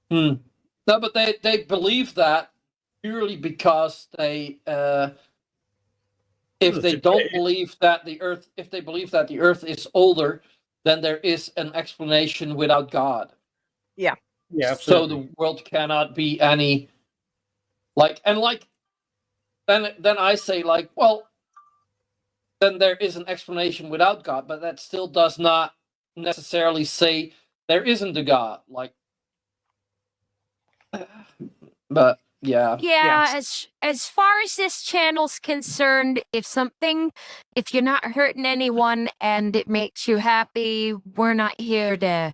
No, but they believe that purely because they if they don't believe that the Earth, if they believe that the Earth is older, then there is an explanation without God. Yeah. Yeah. So the world cannot be any then I say then there is an explanation without God, but that still does not necessarily say there isn't a God. But yeah. As far as this channel's concerned, if you're not hurting anyone and it makes you happy, we're not here to.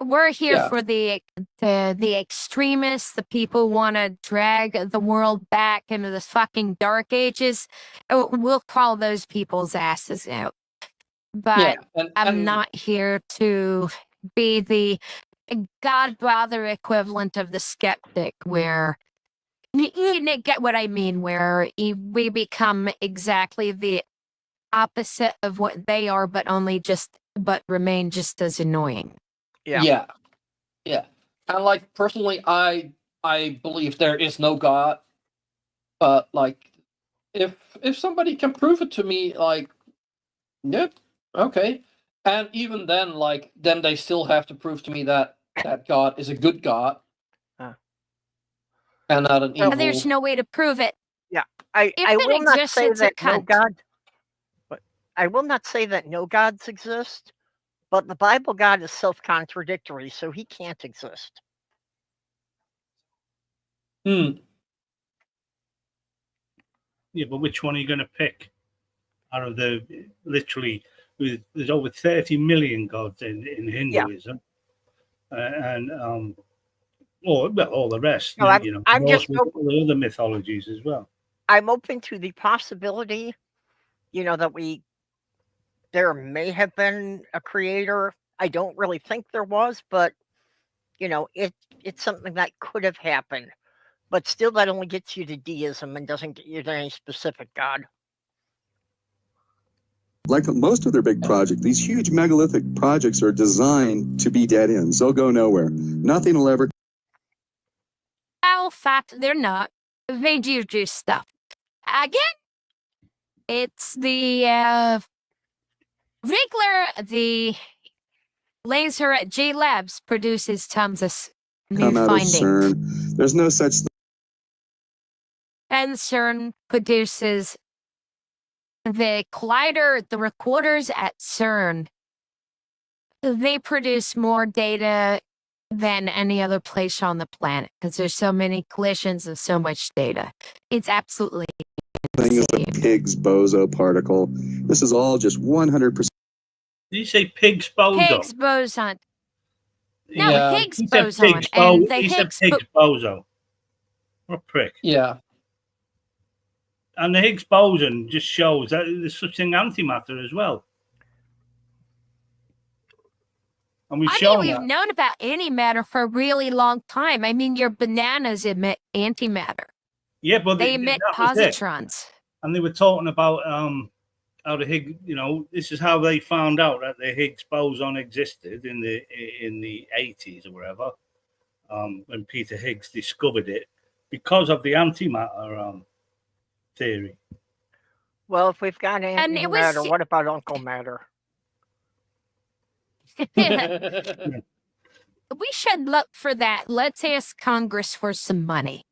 We're here for the extremists, the people who want to drag the world back into the fucking dark ages. We'll call those people's asses out. But I'm not here to be the God-brother equivalent of the skeptic, where you get what I mean, where we become exactly the opposite of what they are, but remain just as annoying. Yeah. And personally, I I believe there is no God. But like, if somebody can prove it to me, like, yep, okay. And even then, like, then they still have to prove to me that God is a good God. And not an evil. There's no way to prove it. Yeah, If I it will not exists, say it's a that no cunt. God. But I will not say that no gods exist. But the Bible God is self-contradictory, so he can't exist. Hmm. Yeah, but which one are you going to pick? Out of the literally, there's over 30 million gods in Hinduism, and all the rest. No, I'm Norse, just all the other mythologies as well. I'm open to the possibility, that there may have been a creator. I don't really think there was, but it's something that could have happened. But still, that only gets you to deism and doesn't get you to any specific God. Like most of their big projects, these huge megalithic projects are designed to be dead ends. They'll go nowhere. Nothing will ever. Oh, fact, they're not. They do stuff. Again, it's the the laser at J Labs produces tons of new Come out of findings. CERN. There's no such thing. And CERN produces the collider, the recorders at CERN. They produce more data than any other place on the planet because there's so many collisions and so much data. It's absolutely Thing is the Higgs boson particle. This is all just 100%. Did you say Higgs boson? Higgs boson. No, Yeah. Higgs He said boson. Higgs And the he said Higgs Higgs boson. What a prick. Yeah. And the Higgs boson just shows that there's such thing antimatter as well. And we've shown we've that. known about antimatter for a really long time. I mean, your bananas emit antimatter. Yeah, but They emit that was it. positrons. And they were talking about how the Higgs, this is how they found out that the Higgs boson existed in the 80s or whatever, when Peter Higgs discovered it because of the antimatter theory. Well, if we've got antimatter, what about Uncle Matter? We should look for that. Let's ask Congress for some money.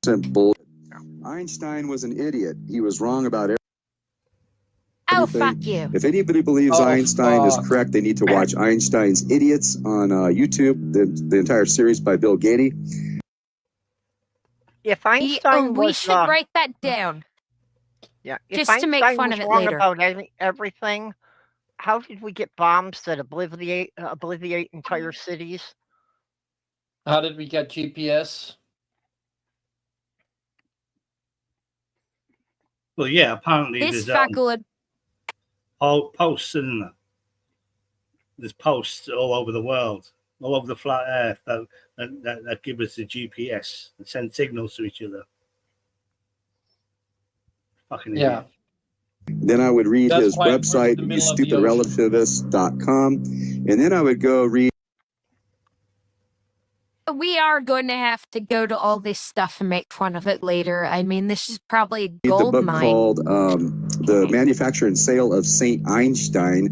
Einstein was an idiot. He was wrong about everything. Oh, fuck you. If anybody believes Einstein is correct, they need to watch Einstein's Idiots on YouTube, the entire series by Bill Gates. If Einstein we was, should write that down. Yeah, just to make fun of it wrong later. About everything, how did we get bombs that obliviate entire cities? How did we get GPS? Well, yeah, apparently This there's fucker all posts, isn't there? There's posts all over the world, all over the flat earth that give us the GPS and send signals to each other. Fucking yeah. idiot. Then I would read his website, youstupidrelativist.com, and then I would go read. We are going to have to go to all this stuff and make fun of it later. I mean, this is probably a The gold book mine. called The Manufacture and Sale of St. Einstein,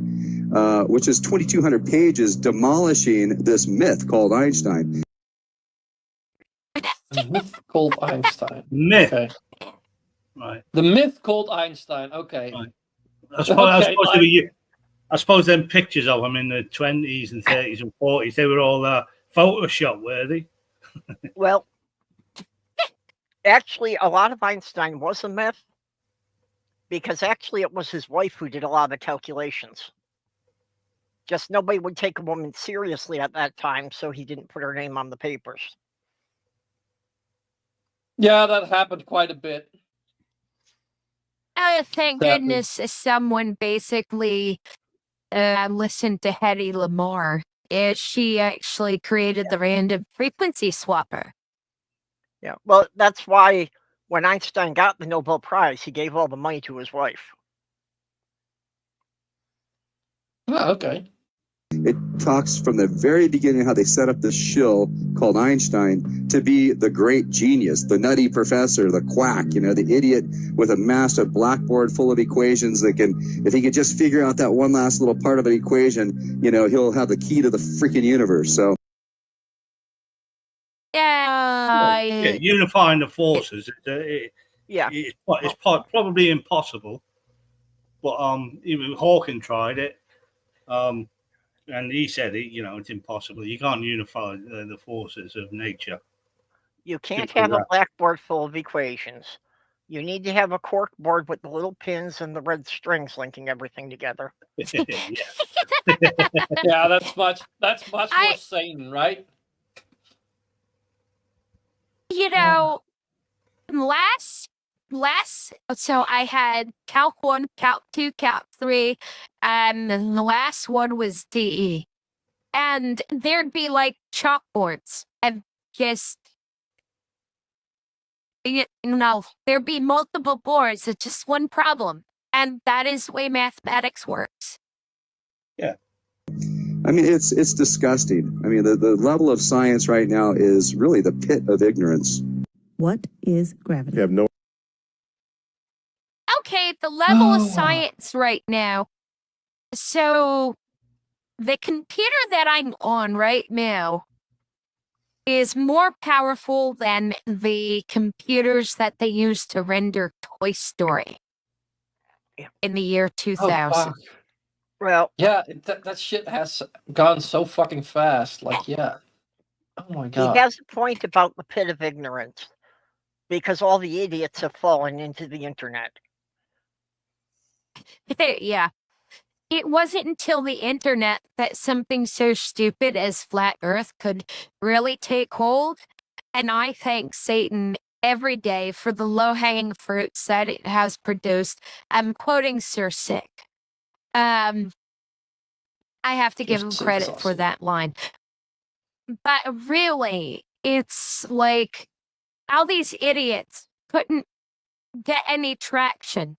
which is 2,200 pages demolishing this myth called Einstein. The myth called Einstein. Myth. Okay. Right. The myth called Einstein. Okay. Right. I suppose them pictures of him in the 20s and 30s and 40s, they were all Photoshop worthy. Well, actually, a lot of Einstein was a myth because actually it was his wife who did a lot of the calculations. Just nobody would take a woman seriously at that time, so he didn't put her name on the papers. Yeah, that happened quite a bit. Oh, thank goodness someone basically listened to Hedy Lamarr. She actually created the random frequency swapper. Yeah, well, that's why when Einstein got the Nobel Prize, he gave all the money to his wife. Oh, okay. It talks from the very beginning how they set up this shill called Einstein to be the great genius, the nutty professor, the quack, the idiot with a massive blackboard full of equations that can, if he could just figure out that one last little part of an equation, he'll have the key to the freaking universe. So. Yeah. Unifying the forces. It's probably impossible, but even Hawking tried it. And he said it's impossible. You can't unify the forces of nature. You can't have a blackboard full of equations. You need to have a cork board with the little pins and the red strings linking everything together. Yeah, that's much more sane, right? So I had Calc 1, Calc 2, Calc 3, and then the last one was DE. And there'd be like chalkboards and just, there'd be multiple boards. It's just one problem. And that is the way mathematics works. Yeah. I mean, it's disgusting. I mean, the level of science right now is really the pit of ignorance. What is gravity? You have no. Okay, the level of science right now. So the computer that I'm on right now is more powerful than the computers that they used to render Toy Story in the year 2000. Well, yeah, that shit has gone so fucking fast. Like, yeah. Oh my god. He has a point about the pit of ignorance because all the idiots have fallen into the internet. Yeah. It wasn't until the internet that something so stupid as flat Earth could really take hold. And I thank Satan every day for the low-hanging fruits that it has produced. I'm quoting Sir Sick. I have to give him credit for that line. But really, it's like all these idiots couldn't get any traction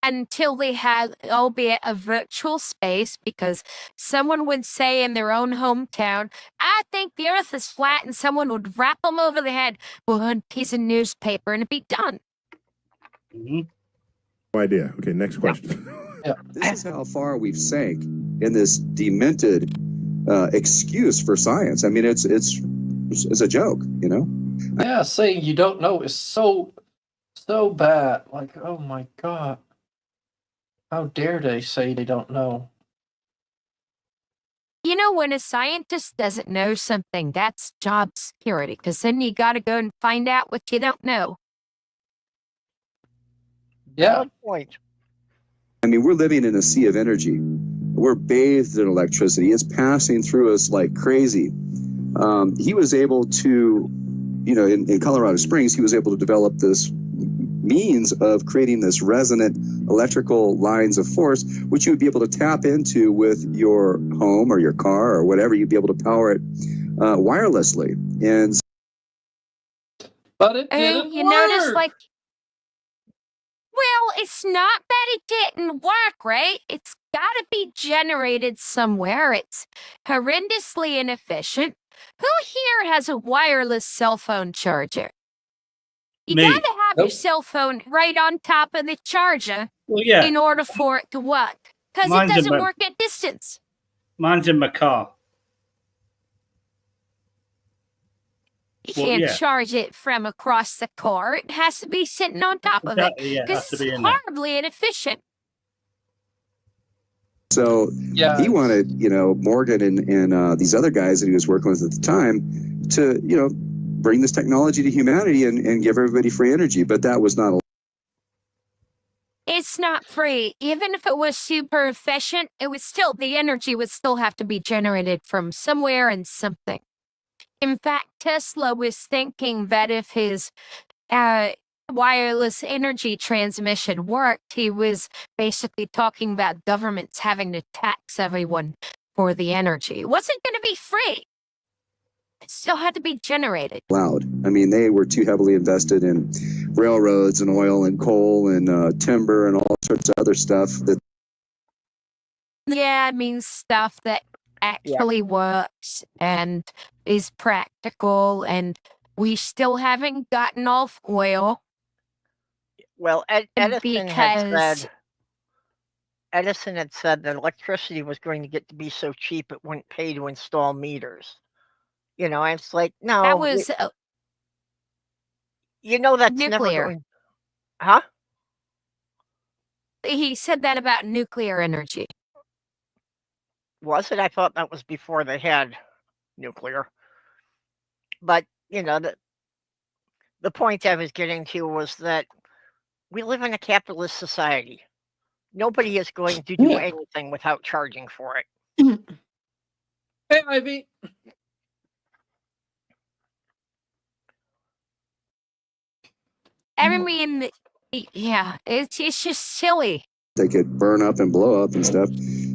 until they had, albeit a virtual space, because someone would say in their own hometown, I think the earth is flat, and someone would rap them over the head with a piece of newspaper and it'd be done. No idea. Okay, next question. Yeah. This is how far we've sank in this demented excuse for science. I mean, it's a joke, Yeah, saying you don't know is so bad. Like, oh my god. How dare they say they don't know? When a scientist doesn't know something, that's job security, because then you got to go and find out what you don't know. Yeah. Good point. I mean, we're living in a sea of energy. We're bathed in electricity. It's passing through us like crazy. He was able to, in Colorado Springs, he was able to develop this means of creating this resonant electrical lines of force, which you would be able to tap into with your home or your car or whatever. You'd be able to power it wirelessly. But it didn't work. Notice, well, it's not that it didn't work, right? It's got to be generated somewhere. It's horrendously inefficient. Who here has a wireless cell phone charger? You got to have your cell phone right on top of the charger in order for it to work. Because it doesn't work at distance. Mine's in my car. You can't charge it from across the car. It has to be sitting on top of it. Because it's horribly inefficient. So he wanted, Morgan and these other guys that he was working with at the time to, bring this technology to humanity and give everybody free energy. But that was not allowed. It's not free. Even if it was super efficient, the energy would still have to be generated from somewhere and something. In fact, Tesla was thinking that if his wireless energy transmission worked, he was basically talking about governments having to tax everyone for the energy. It wasn't going to be free. It still had to be generated. Loud. I mean, they were too heavily invested in railroads and oil and coal and timber and all sorts of other stuff. Stuff that actually works and is practical, and we still haven't gotten off oil. Well, Edison because had said that electricity was going to get to be so cheap it wouldn't pay to install meters. You know, and it's like, no, that was you know that's never nuclear. going. Huh? He said that about nuclear energy. Was it? I thought that was before they had nuclear. But, you know, the point I was getting to was that we live in a capitalist society. Nobody is going to do anything without charging for it. Hey, Ivy. I mean, yeah, it's just silly. They could burn up and blow up and stuff.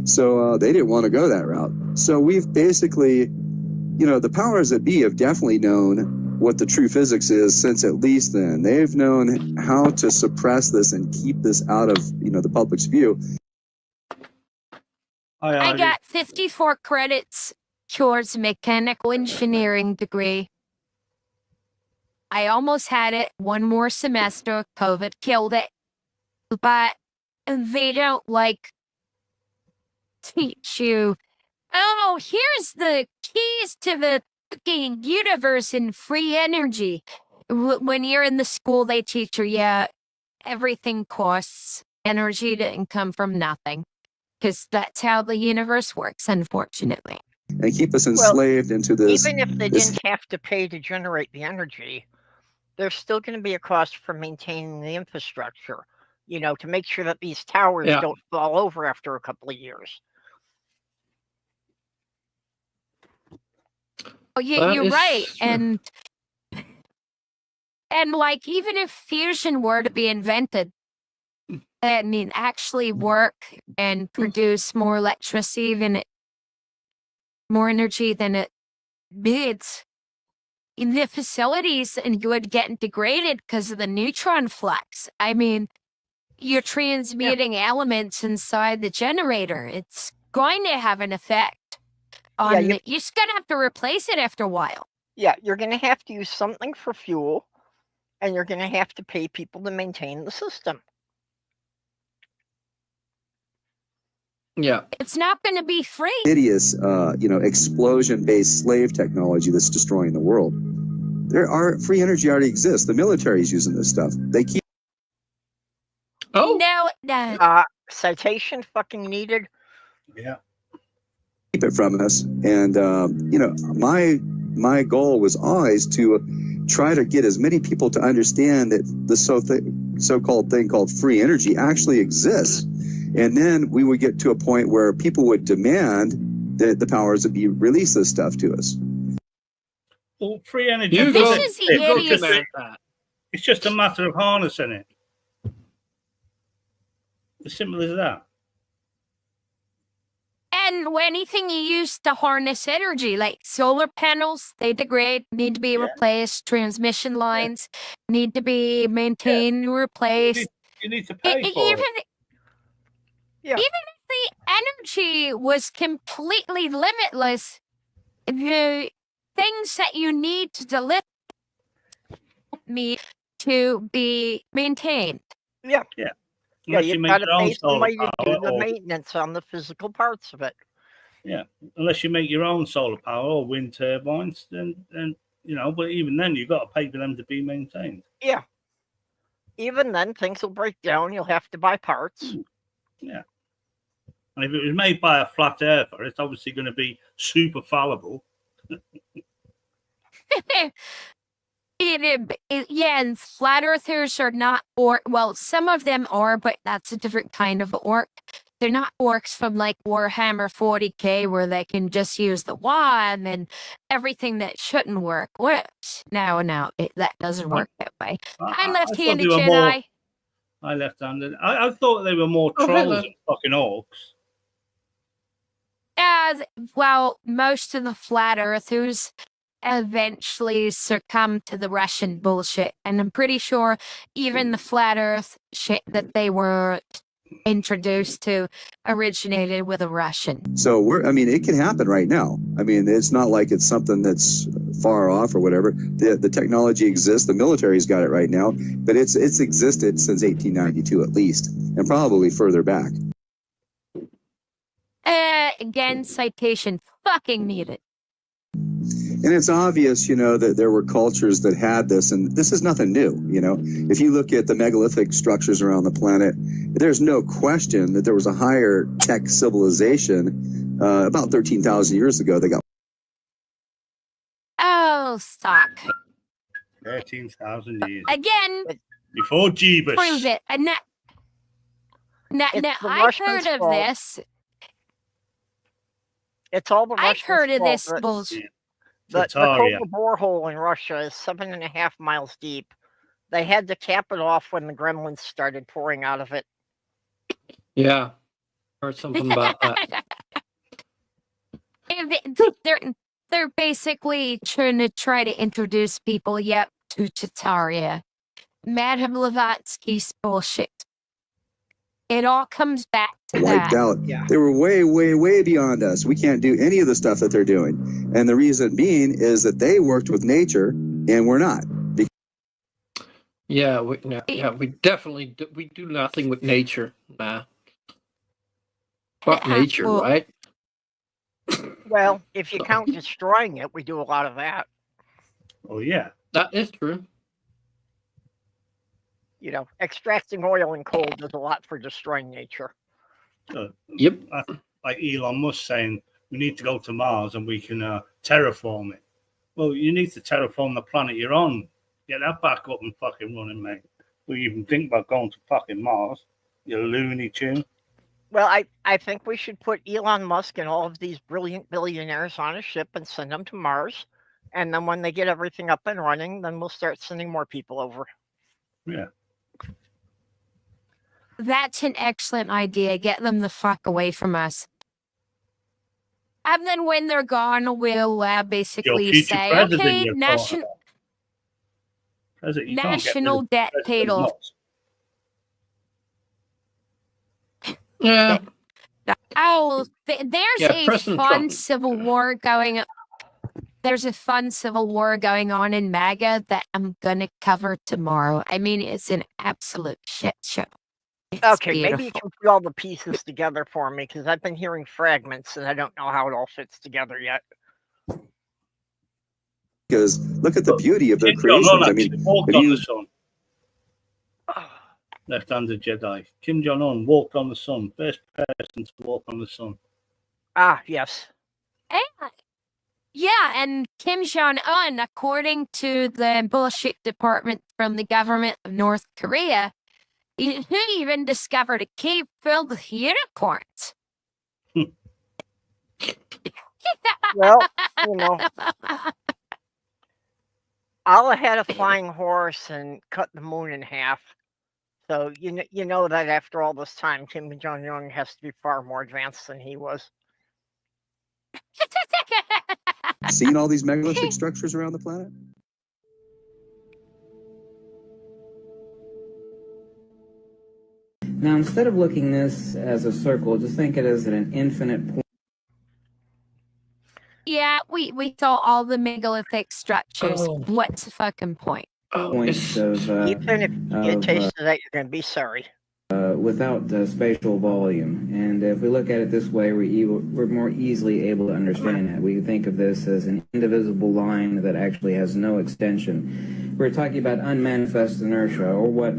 So they didn't want to go that route. So we've basically, you know, the powers that be have definitely known what the true physics is since at least then. They've known how to suppress this and keep this out of, you know, the public's view. I got 54 credits towards mechanical engineering degree. I almost had it one more semester. COVID killed it. But they don't teach you, oh, here's the keys to the fucking universe and free energy. When you're in the school, they teach you, yeah, everything costs. Energy didn't come from nothing. Because that's how the universe works, unfortunately. And keep us enslaved into this. Even if they didn't have to pay to generate the energy, there's still going to be a cost for maintaining the infrastructure, you know, to make sure that these towers don't fall over after a couple of years. Oh, yeah, you're right. And even if fusion were to be invented, I mean, actually work and produce more electricity more energy than it needs in the facilities, and you would get degraded because of the neutron flux. I mean, you're transmuting elements inside the generator. It's going to have an effect on it. You're just going to have to replace it after a while. Yeah, you're going to have to use something for fuel, and you're going to have to pay people to maintain the system. Yeah. It's not going to be free. Hideous, you know, explosion-based slave technology that's destroying the world. There are free energy already exists. The military is using this stuff. They keep. Oh no. Citation fucking needed. Yeah. Keep it from us, and you know, my goal was always to try to get as many people to understand that the so-called thing called free energy actually exists. And then we would get to a point where people would demand that the powers that be release this stuff to us. Well, free energy. It's just a matter of harnessing it. As simple as that. And anything you use to harness energy, like solar panels, they degrade, need to be replaced. Transmission lines need to be maintained, replaced. You need to pay for it. Even if the energy was completely limitless, the things that you need to deliver need to be maintained. Yeah. Yeah. Yeah, you've got to pay somebody to do the maintenance on the physical parts of it. Yeah, unless you make your own solar power or wind turbines, then you know. But even then, you've got to pay for them to be maintained. Yeah. Even then, things will break down. You'll have to buy parts. Yeah. And if it was made by a flat earther, it's obviously going to be super fallible. Yeah, and flat earthers are not well, some of them are, but that's a different kind of orc. They're not orcs from like Warhammer 40k where they can just use the wand and everything that shouldn't work works. No, that doesn't work that way. I'm left-handed Jedi. I left-handed. I thought they were more trolls than fucking orcs. Well, most of the flat earthers eventually succumb to the Russian bullshit, and I'm pretty sure even the flat earth shit that they were introduced to originated with a Russian. So it can happen right now. I mean, it's not like it's something that's far off or whatever. The technology exists. The military's got it right now, but it's existed since 1892 at least, and probably further back. Again, citation fucking needed. And it's obvious, that there were cultures that had this, and this is nothing new, If you look at the megalithic structures around the planet, there's no question that there was a higher tech civilization about 13,000 years ago that got... Oh, stop. 13,000 years. Again. Before Jeebus. Prove it. Now, I've heard of this. It's all the I've Russians' heard of fault. this bullshit. The Kola borehole in Russia is 7.5 miles deep. They had to cap it off when the gremlins started pouring out of it. Yeah, heard something about that. They're basically trying to introduce people, to Chitaria. Madame Blavatsky's bullshit. It all comes back to wiped that. out. Yeah. They were way, way, way beyond us. We can't do any of the stuff that they're doing. And the reason being is that they worked with nature and we're not. We definitely we do nothing with nature. Nah. Fuck nature, right? Well, if you count destroying it, we do a lot of that. Oh, yeah. That is true. Extracting oil and coal does a lot for destroying nature. Yep. Like Elon Musk saying, we need to go to Mars and we can terraform it. Well, you need to terraform the planet you're on. Get that back up and fucking running, mate. We even think about going to fucking Mars. You loony tune. Well, I think we should put Elon Musk and all of these brilliant billionaires on a ship and send them to Mars. And then when they get everything up and running, then we'll start sending more people over. Yeah. That's an excellent idea. Get them the fuck away from us. And then when they're gone, we'll basically say, okay, national debt paid off. Yeah. Oh, there's a fun civil war going on. There's a fun civil war going on in MAGA that I'm going to cover tomorrow. I mean, it's an absolute shit show. Okay, maybe you can put all the pieces together for me, because I've been hearing fragments and I don't know how it all fits together yet. Because look at the beauty of their creations. I mean, walked on the sun. Left-handed Jedi. Kim Jong-un walked on the sun. First person to walk on the sun. Ah, yes. Yeah, and Kim Jong-un, according to the bullshit department from the government of North Korea, he even discovered a cave filled with unicorns. Well, Allah had a flying horse and cut the moon in half. So you know that after all this time, Kim Jong-un has to be far more advanced than he was. Seen all these megalithic structures around the planet? Now, instead of looking this as a circle, just think it as an infinite point. Yeah, we saw all the megalithic structures. What's the fucking point? Points of, Even if you get a taste of that, you're going to be sorry. Without spatial volume. And if we look at it this way, we're more easily able to understand that. We think of this as an indivisible line that actually has no extension. We're talking about unmanifest inertia, or what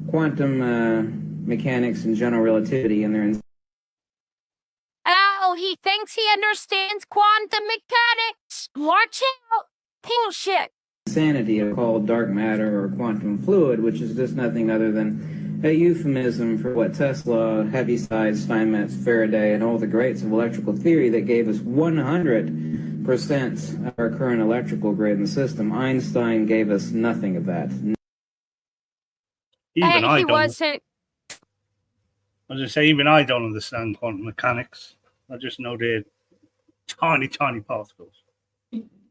quantum mechanics and general relativity and their... Oh, he thinks he understands quantum mechanics. Watch out. Ping shit. Insanity of called dark matter or quantum fluid, which is just nothing other than a euphemism for what Tesla, Heaviside, Steinmetz, Faraday, and all the greats of electrical theory that gave us 100% of our current electrical grid and system. Einstein gave us nothing of that. Even I don't. Wasn't... I was just say, even I don't understand quantum mechanics. I just know they're tiny, tiny particles.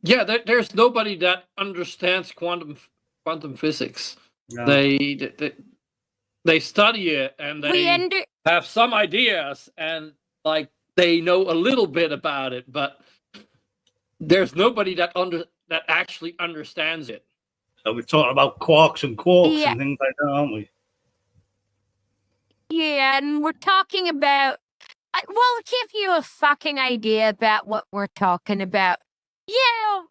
Yeah, there's nobody that understands quantum physics. No. They they study it and they have some ideas and like they know a little bit about it, but there's nobody that actually understands it. So we're talking about quarks and and things like that, aren't we? Yeah, and we're talking about. Well, give you a fucking idea about what we're talking about. Yeah.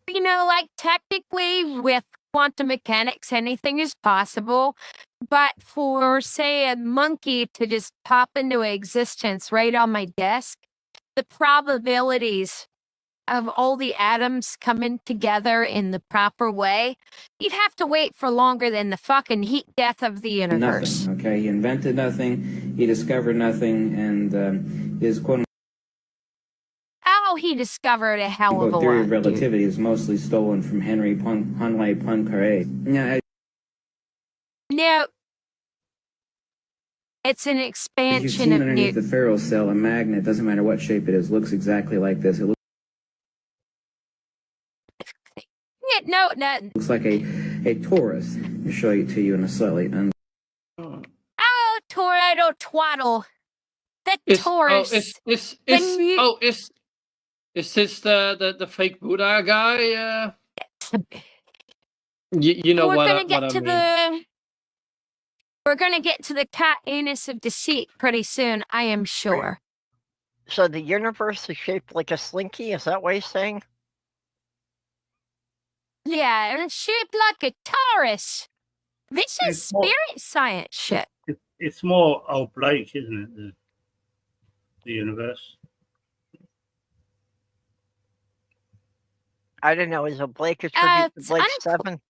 You know, like technically with quantum mechanics, anything is possible. But for, say, a monkey to just pop into existence right on my desk, the probabilities of all the atoms coming together in the proper way, you'd have to wait for longer than the fucking heat death of the universe. Nothing, okay? He invented nothing, he discovered nothing, and his quote He discovered a hell of a theory lot, of relativity is mostly stolen from Henry Hunley Poincaré. No. It's an As you've expansion seen of underneath the ferrule cell, a magnet, doesn't matter what shape it is, looks exactly like this. It No. looks like a torus. I'll show it to you in a slightly Oh, Torado Twaddle. The Taurus. Is this the fake Buddha guy? You know what I mean. We're gonna get to the cat anus of deceit pretty soon, I am sure. So the universe is shaped like a slinky? Is that what you're saying? Yeah, and it's shaped like a Taurus. This is spirit science shit. It's more oblique, isn't it? The universe. I don't know. Is oblique attributed to Blake 7?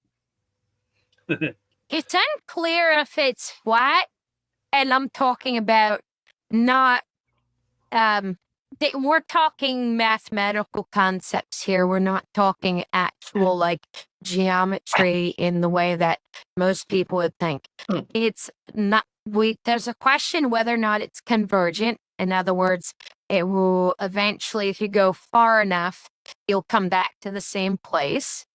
It's unclear if it's flat, and I'm talking about not. We're talking mathematical concepts here. We're not talking actual like geometry in the way that most people would think. It's not. There's a question whether or not it's convergent. In other words, it will eventually, if you go far enough, you'll come back to the same place.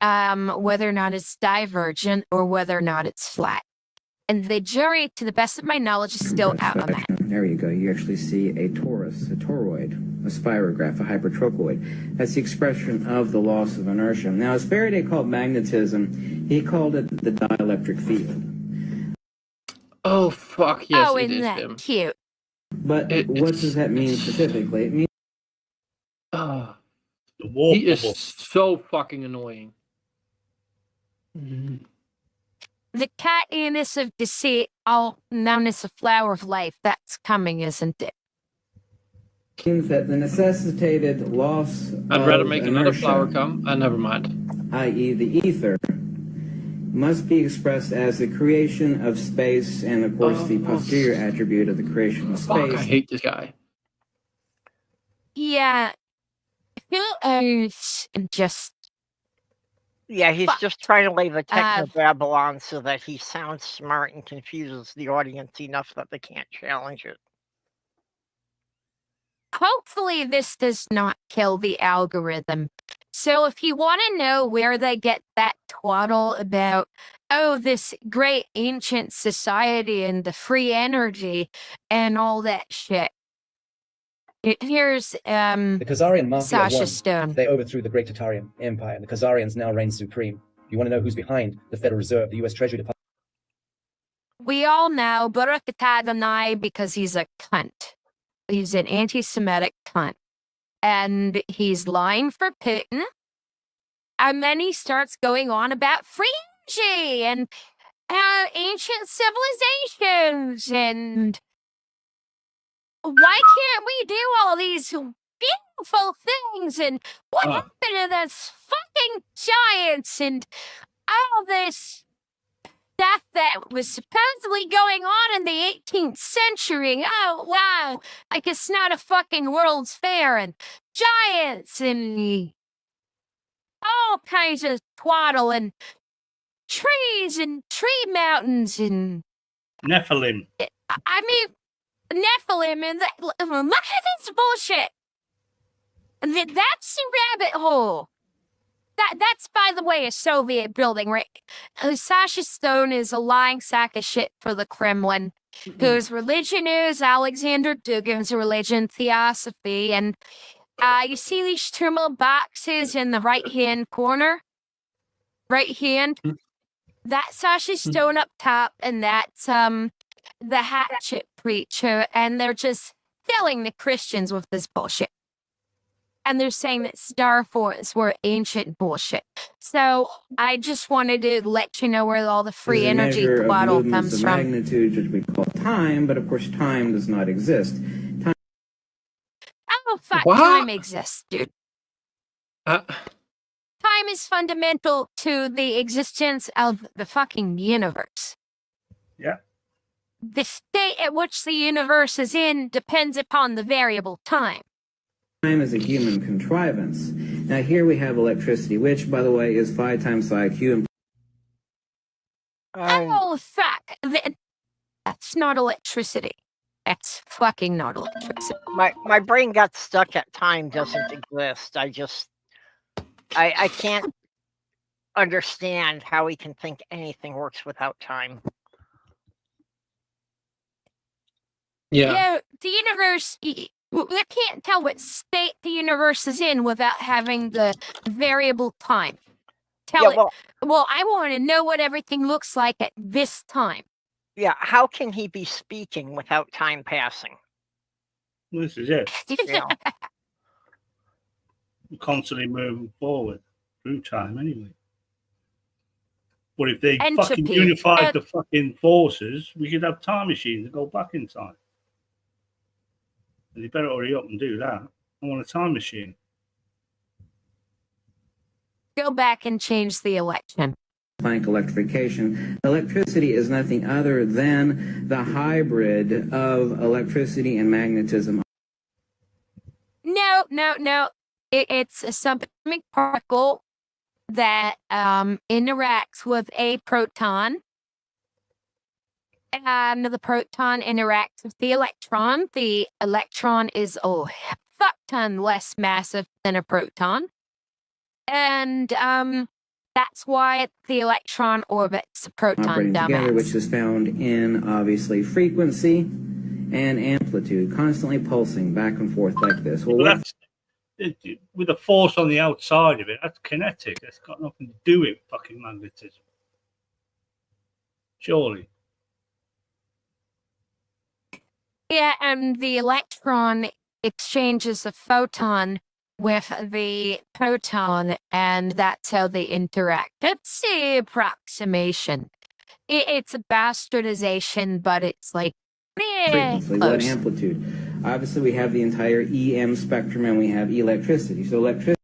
Whether or not it's divergent or whether or not it's flat. And the jury, to the best of my knowledge, is still out on that. There you go. You actually see a torus, a toroid, a spirograph, a hypertrochoid. That's the expression of the loss of inertia. Now, as Faraday called magnetism, he called it the dielectric field. Oh, fuck, yes, oh, isn't that cute? But what does that mean specifically? It means... he is so fucking annoying. The cat anus of deceit, all known as the flower of life, that's coming, isn't it? Means that the necessitated loss I'd rather make another flower come. Never mind. I.e. the ether, must be expressed as the creation of space and, of course, the posterior attribute of the creation of space. Fuck, I hate this guy. Yeah. Just... Yeah, he's just trying to lay the technobabble on so that he sounds smart and confuses the audience enough that they can't challenge it. Hopefully this does not kill the algorithm. So if you want to know where they get that twaddle about, oh, this great ancient society and the free energy and all that shit, here's the Khazarian Mafia Sasha won. Stone. They overthrew the Great Tatarian Empire, and the Khazarians now reign supreme. You want to know who's behind the Federal Reserve, the U.S. Treasury Department? We all know Barak Adonai because he's a cunt. He's an anti-Semitic cunt. And he's lying for Putin. And then he starts going on about free energy and ancient civilizations and why can't we do all these beautiful things? And what happened to those fucking giants and all this stuff that was supposedly going on in the 18th century? Oh, wow. Like it's not a fucking World's Fair and giants and all kinds of twaddle and trees and tree mountains and... Nephilim. I mean... Nephilim and look at this bullshit. That's the rabbit hole. That's, by the way, a Soviet building, right? Sasha Stone is a lying sack of shit for the Kremlin, whose religion is Alexander Dugin's religion, theosophy. And you see these two little boxes in the right-hand corner? Right hand? That's Sasha Stone up top, and that's the hatchet preacher, and they're just filling the Christians with this bullshit. And they're saying that Star Force were ancient bullshit. So I just wanted to let you know where all the free energy twaddle comes from. Magnitude, which we call time, but of course time does not exist. Time Oh, fuck, time exists, dude. Time is fundamental to the existence of the fucking universe. Yeah. The state at which the universe is in depends upon the variable time. Time is a human contrivance. Now here we have electricity, which, by the way, is 5 times psi q. Oh, fuck. That's not electricity. That's fucking not electricity. My brain got stuck at time doesn't exist. I can't understand how we can think anything works without time. Yeah, the universe, we can't tell what state the universe is in without having the variable time. Well, I want to know what everything looks like at this time. Yeah, how can he be speaking without time passing? This is it. Yeah. We're constantly moving forward through time anyway. But if they fucking unified the fucking forces, we could have time machines and go back in time. And you better hurry up and do that. I want a time machine. Go back and change the election. Planck electrification. Electricity is nothing other than the hybrid of electricity and magnetism. No. It's a subatomic particle that interacts with a proton. And the proton interacts with the electron. The electron is a fuck ton less massive than a proton. And that's why the electron orbits the proton Operating together, which is found in, obviously, frequency and amplitude, constantly pulsing back and forth like this. Well, that's, with a force on the outside of it, that's kinetic. That's got nothing to do with fucking magnetism. Surely. Yeah, and the electron exchanges a photon with the proton, and that's how they interact. That's the approximation. It's a bastardization, but it's like frequency, what amplitude? Obviously, we have the entire EM spectrum, and we have electricity. So electricity.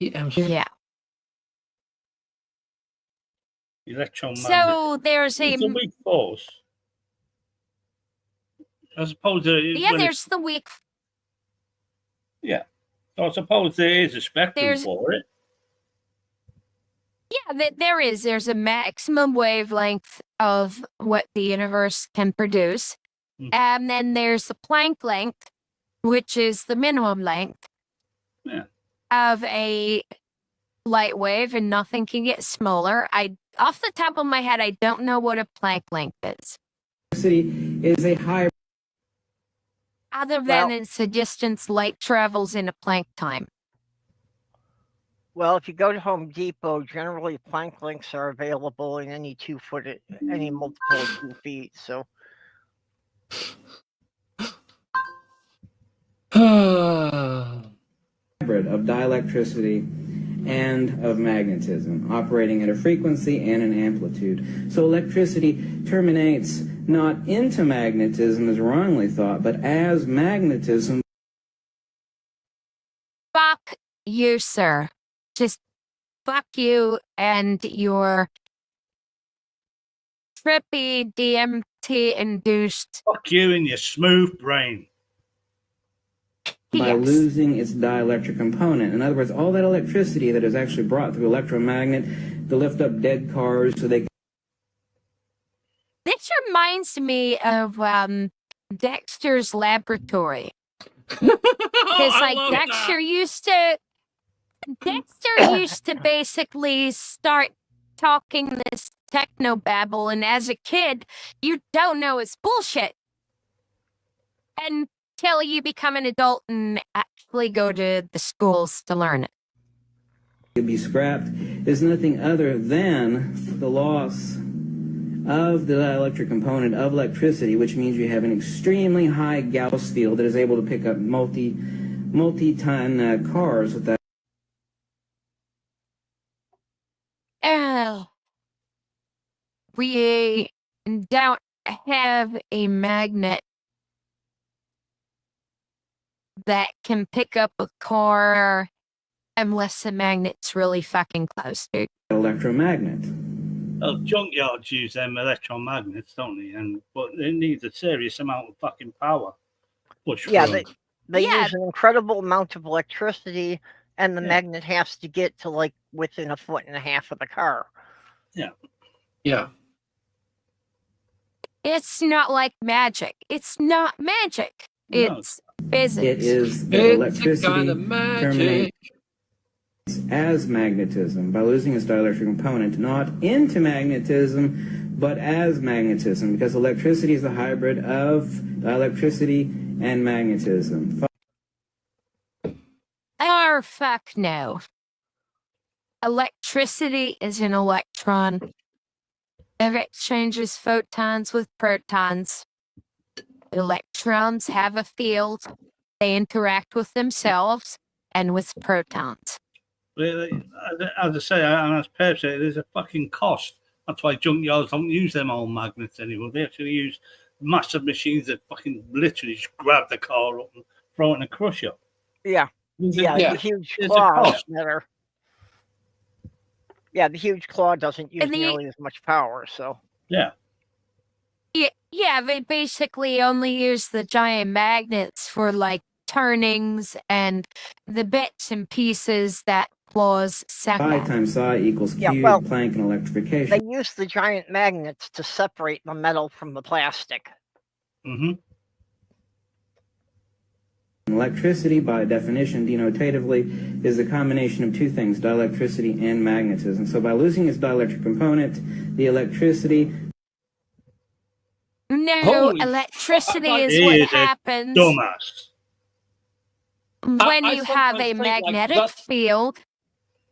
Yeah. Electromagnetic. So there's a weak force. I suppose there's the weak. Yeah. So I suppose there is a spectrum for it. Yeah, there is. There's a maximum wavelength of what the universe can produce. And then there's the Planck length, which is the minimum length of a light wave, and nothing can get smaller. Off the top of my head, I don't know what a Planck length is. Electricity is a high. Other than it's the distance light travels in a Planck time. Well, if you go to Home Depot, generally Planck lengths are available in any 2 foot, any multiple of 2 feet. So. Hybrid of dielectricity and of magnetism, operating at a frequency and an amplitude. So electricity terminates not into magnetism as wrongly thought, but as magnetism. Fuck you, sir. Just fuck you and your trippy DMT-induced... Fuck you and your smooth brain. By losing its dielectric component. In other words, all that electricity that is actually brought through electromagnet to lift up dead cars so they can... This reminds me of Dexter's Laboratory. Because I like love Dexter used to basically start talking this techno babble, and as a kid, you don't know it's bullshit until you become an adult and actually go to the schools to learn it. Could be scrapped is nothing other than the loss of the dielectric component of electricity, which means you have an extremely high Gauss field that is able to pick up multi-ton cars with that. Oh, we don't have a magnet that can pick up a car unless the magnet's really fucking close, dude. Electromagnet. Well, junkyards use them electromagnets, don't they? But they need a serious amount of fucking power. Yeah, they use an incredible amount of electricity, and the magnet has to get to like within 1.5 feet of the car. Yeah. Yeah. It's not like magic. It's not magic. It's physics. It is the electricity terminates as magnetism by losing its dielectric component, not into magnetism, but as magnetism, because electricity is a hybrid of electricity and magnetism. Oh, fuck no. Electricity is an electron. It exchanges photons with protons. Electrons have a field. They interact with themselves and with protons. As I say, and as Per said, there's a fucking cost. That's why junkyards don't use them old magnets anymore. They actually use massive machines that fucking literally just grab the car up and throw it in a crusher. Yeah. The huge claws that are. Yeah, the huge claw doesn't use nearly as much power, so. Yeah. Yeah, they basically only use the giant magnets for like turnings and the bits and pieces that claws suck Phi at. times psi equals Q, Planck and electrification. They use the giant magnets to separate the metal from the plastic. Mm-hmm. Electricity, by definition, denotatively, is a combination of two things, dielectricity and magnetism. So by losing its dielectric component, the electricity... No, electricity is what happens dumbass. when you have a magnetic field.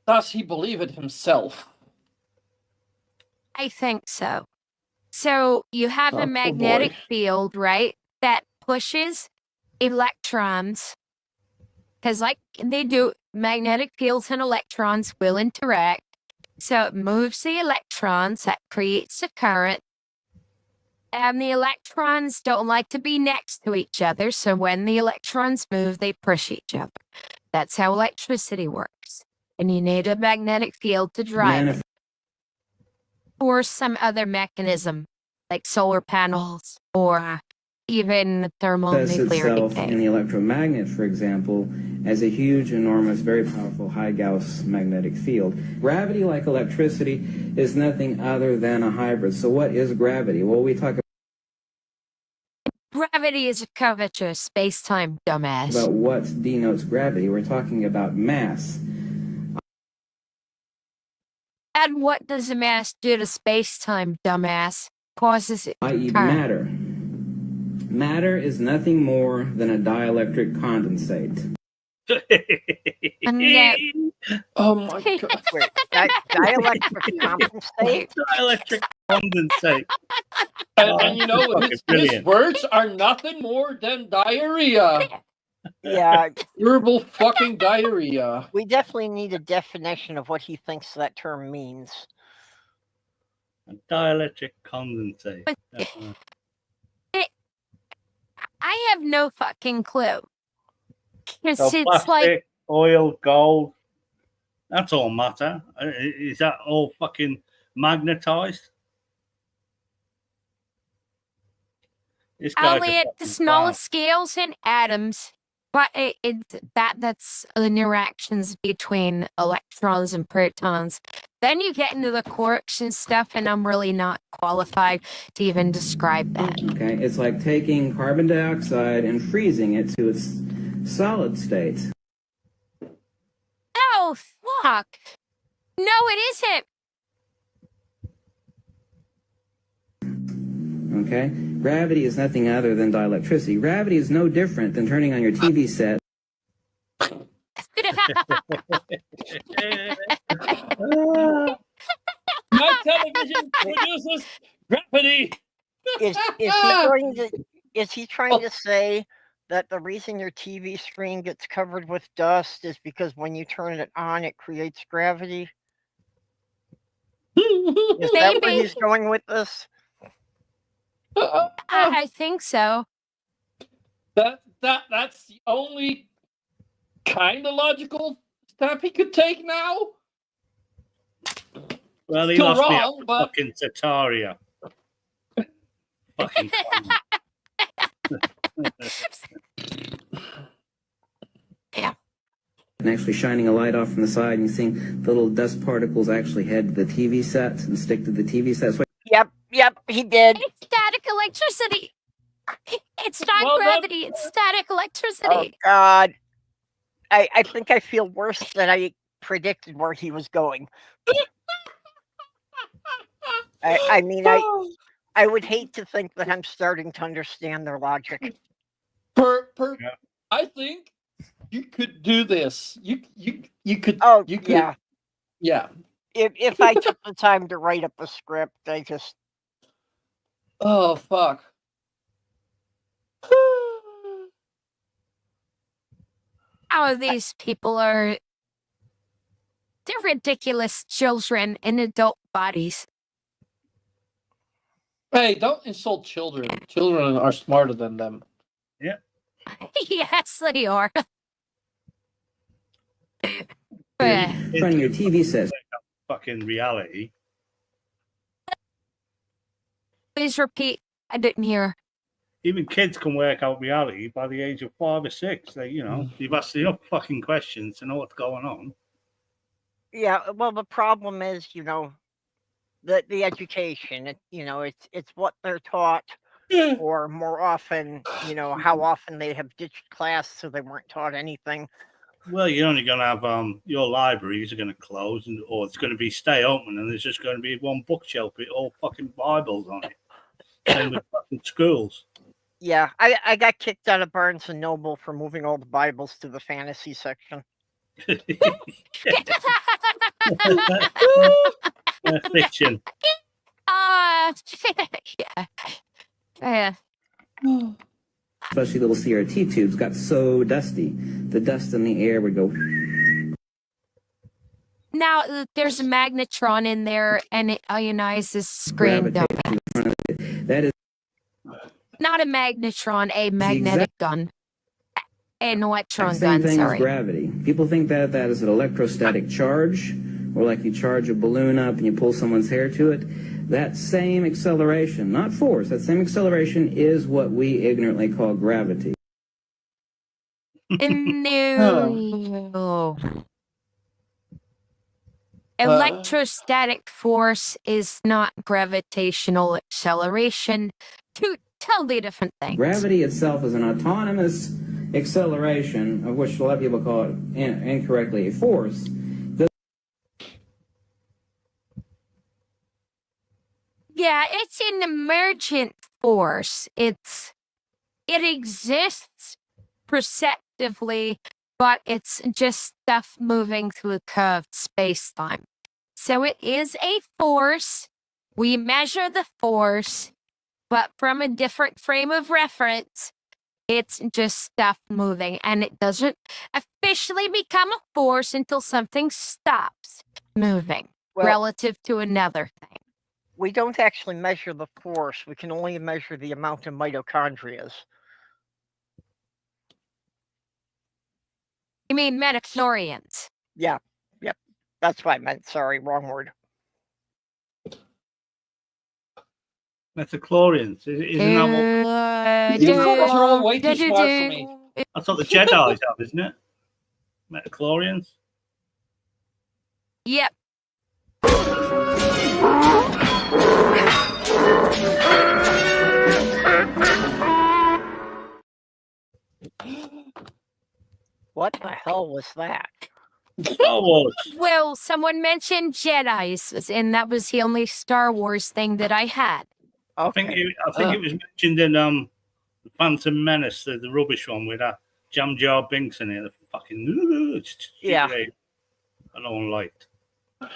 Does he believe it himself? I think so. So you have a magnetic field, right, that pushes electrons, because like they do, magnetic fields and electrons will interact. So it moves the electrons, that creates a current. And the electrons don't like to be next to each other, so when the electrons move, they push each other. That's how electricity works. And you need a magnetic field to drive it. Or some other mechanism, like solar panels, or even thermonuclear itself decay. in the electromagnet, for example, as a huge, enormous, very powerful high Gauss magnetic field. Gravity, like electricity, is nothing other than a hybrid. So what is gravity? Well, we talk Gravity is a curvature of space-time, dumbass. about what denotes gravity. We're talking about mass. And what does a mass do to space-time, dumbass? Causes it i.e. current. matter. Matter is nothing more than a dielectric condensate. Oh my god. Wait, dielectric compensate? Dielectric condensate. And you know, his words are nothing more than diarrhea. Yeah. Verbal fucking diarrhea. We definitely need a definition of what he thinks that term means. Dielectric condensate. I have no fucking clue. Because So it's plastic, like oil, gold. That's all matter. Is that all fucking magnetized? This guy's only a at the fucking smallest clown. scales and atoms. But that's the interactions between electrons and protons. Then you get into the quarks and stuff, and I'm really not qualified to even describe that. Okay, it's like taking carbon dioxide and freezing it to its solid state. Oh, fuck. No, it isn't. Okay? Gravity is nothing other than dielectricity. Gravity is no different than turning on your TV set. My television produces gravity. Is he trying to say that the reason your TV screen gets covered with dust is because when you turn it on, it creates gravity? Is that where he's going with this? I think so. That's the only kind of logical step he could take now. Well, he Still lost me wrong, at but fucking Tataria. Fucking Yeah. And actually shining a light off from the side, and you seeing the little dust particles actually head to the TV set and stick to the TV set. So Yep, he did. It's static electricity. It's not gravity, it's static electricity. Oh, God. I think I feel worse than I predicted where he was going. I mean, I would hate to think that I'm starting to understand their logic. I think you could do this. You could. Oh, you could. yeah. Yeah. If I took the time to write up a script, I just... Oh, fuck. How these people are... They're ridiculous children in adult bodies. Hey, don't insult children. Children are smarter than them. Yeah. Yes, they are. running your TV set. Fucking reality. Please repeat. I didn't hear. Even kids can work out reality by the age of 5 or 6. They, you've asked enough fucking questions to know what's going on. Yeah, well, the problem is, the education. It's what they're taught, or more often, how often they have ditched class so they weren't taught anything. Well, you're only going to have your libraries are going to close, or it's going to be stay open, and there's just going to be one bookshelf with all fucking Bibles on it. Same with fucking schools. Yeah, I got kicked out of Barnes and Noble for moving all the Bibles to the fantasy section. Fiction. Yeah. Especially little CRT tubes got so dusty, the dust in the air would go. Now, there's a magnetron in there, and it ionizes screen. That is not a magnetron, a magnetic gun. An electron same gun, thing sorry. as gravity. People think that is an electrostatic charge, or like you charge a balloon up and you pull someone's hair to it. That same acceleration, not force, that same acceleration is what we ignorantly call gravity. No. Electrostatic force is not gravitational acceleration. Two totally different things. Gravity itself is an autonomous acceleration, of which a lot of people call it incorrectly a force. Yeah, it's an emergent force. It exists perceptively, but it's just stuff moving through a curved space-time. So it is a force. We measure the force, but from a different frame of reference, it's just stuff moving, and it doesn't officially become a force until something stops moving relative to another thing. We don't actually measure the force. We can only measure the amount of mitochondria. You mean metachlorians? Yeah. Yep. That's what I meant. Sorry, wrong word. Metachlorians. Isn't that what... You guys are all way too smart for me. That's what the Jedi's have, isn't it? Metachlorians? Yep. What the hell was that? Well, someone mentioned Jedi's, and that was the only Star Wars thing that I had. I think it was mentioned in The Phantom Menace, the rubbish one with that Jam Jar Binks in it. The fucking Yeah. no one liked.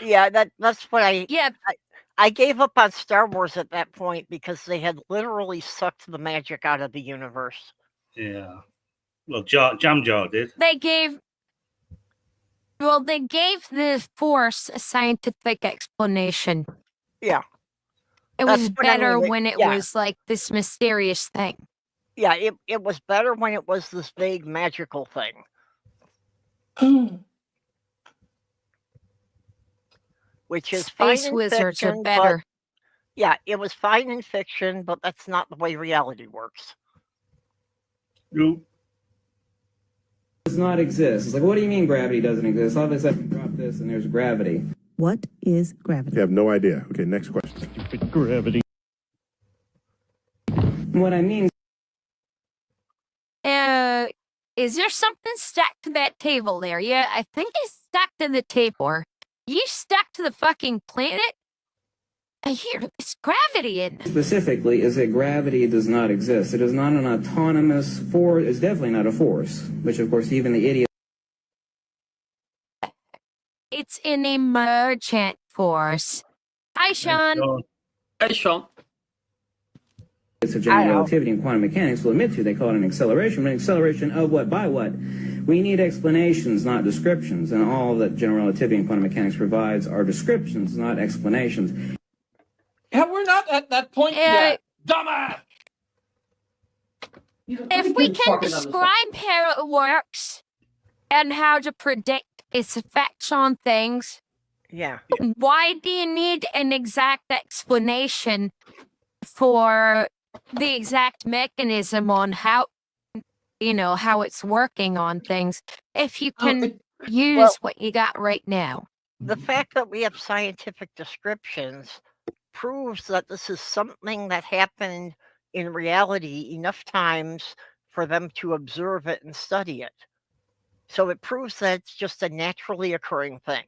Yeah, that's what I gave up on Star Wars at that point because they had literally sucked the magic out of the universe. Yeah. Well, Jam Jar did. They gave the Force a scientific explanation. Yeah. It That's was what I better mean, when it yeah. was like this mysterious thing. Yeah, it was better when it was this vague magical thing. Which is Space fine in wizards are fiction, better. But, yeah, it was fine in fiction, but that's not the way reality works. Nope. Does not exist. It's like, what do you mean gravity doesn't exist? All of a sudden, drop this and there's gravity. What is gravity? I have no idea. Okay, next question. Gravity. What I mean. Is there something stuck to that table there? Yeah, I think it's stuck to the table. You stuck to the fucking planet? I hear it's gravity in it. Specifically, is that gravity does not exist. It is not an autonomous force. It's definitely not a force, which, of course, even the idiot. It's an emergent force. Hi, Sean. Hey, Sean. It's a general relativity and quantum mechanics will admit to. They call it an acceleration, but an acceleration of what? By what? We need explanations, not descriptions, and all that general relativity and quantum mechanics provides are descriptions, not explanations. Yeah, we're not at that point yet. Dumbass! If we can describe how it works and how to predict its effects on things, yeah. Why do you need an exact explanation for the exact mechanism on how it's working on things if you can use what you got right now? The fact that we have scientific descriptions proves that this is something that happened in reality enough times for them to observe it and study it. So it proves that it's just a naturally occurring thing.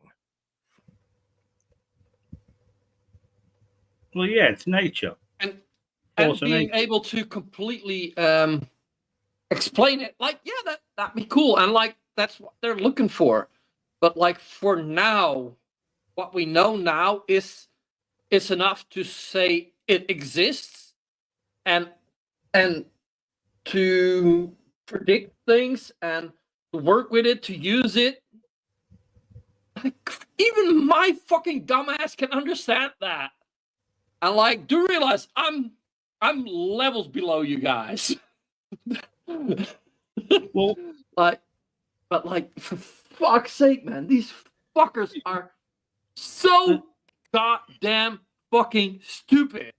Well, yeah, it's nature. And being able to completely explain it, like, yeah, that'd be cool. And like, that's what they're looking for. But like, for now, what we know now is enough to say it exists and to predict things and to work with it, to use it. Like, even my fucking dumbass can understand that. And like, do realize I'm levels below you guys. Well, but for fuck's sake, man, these fuckers are so goddamn fucking stupid.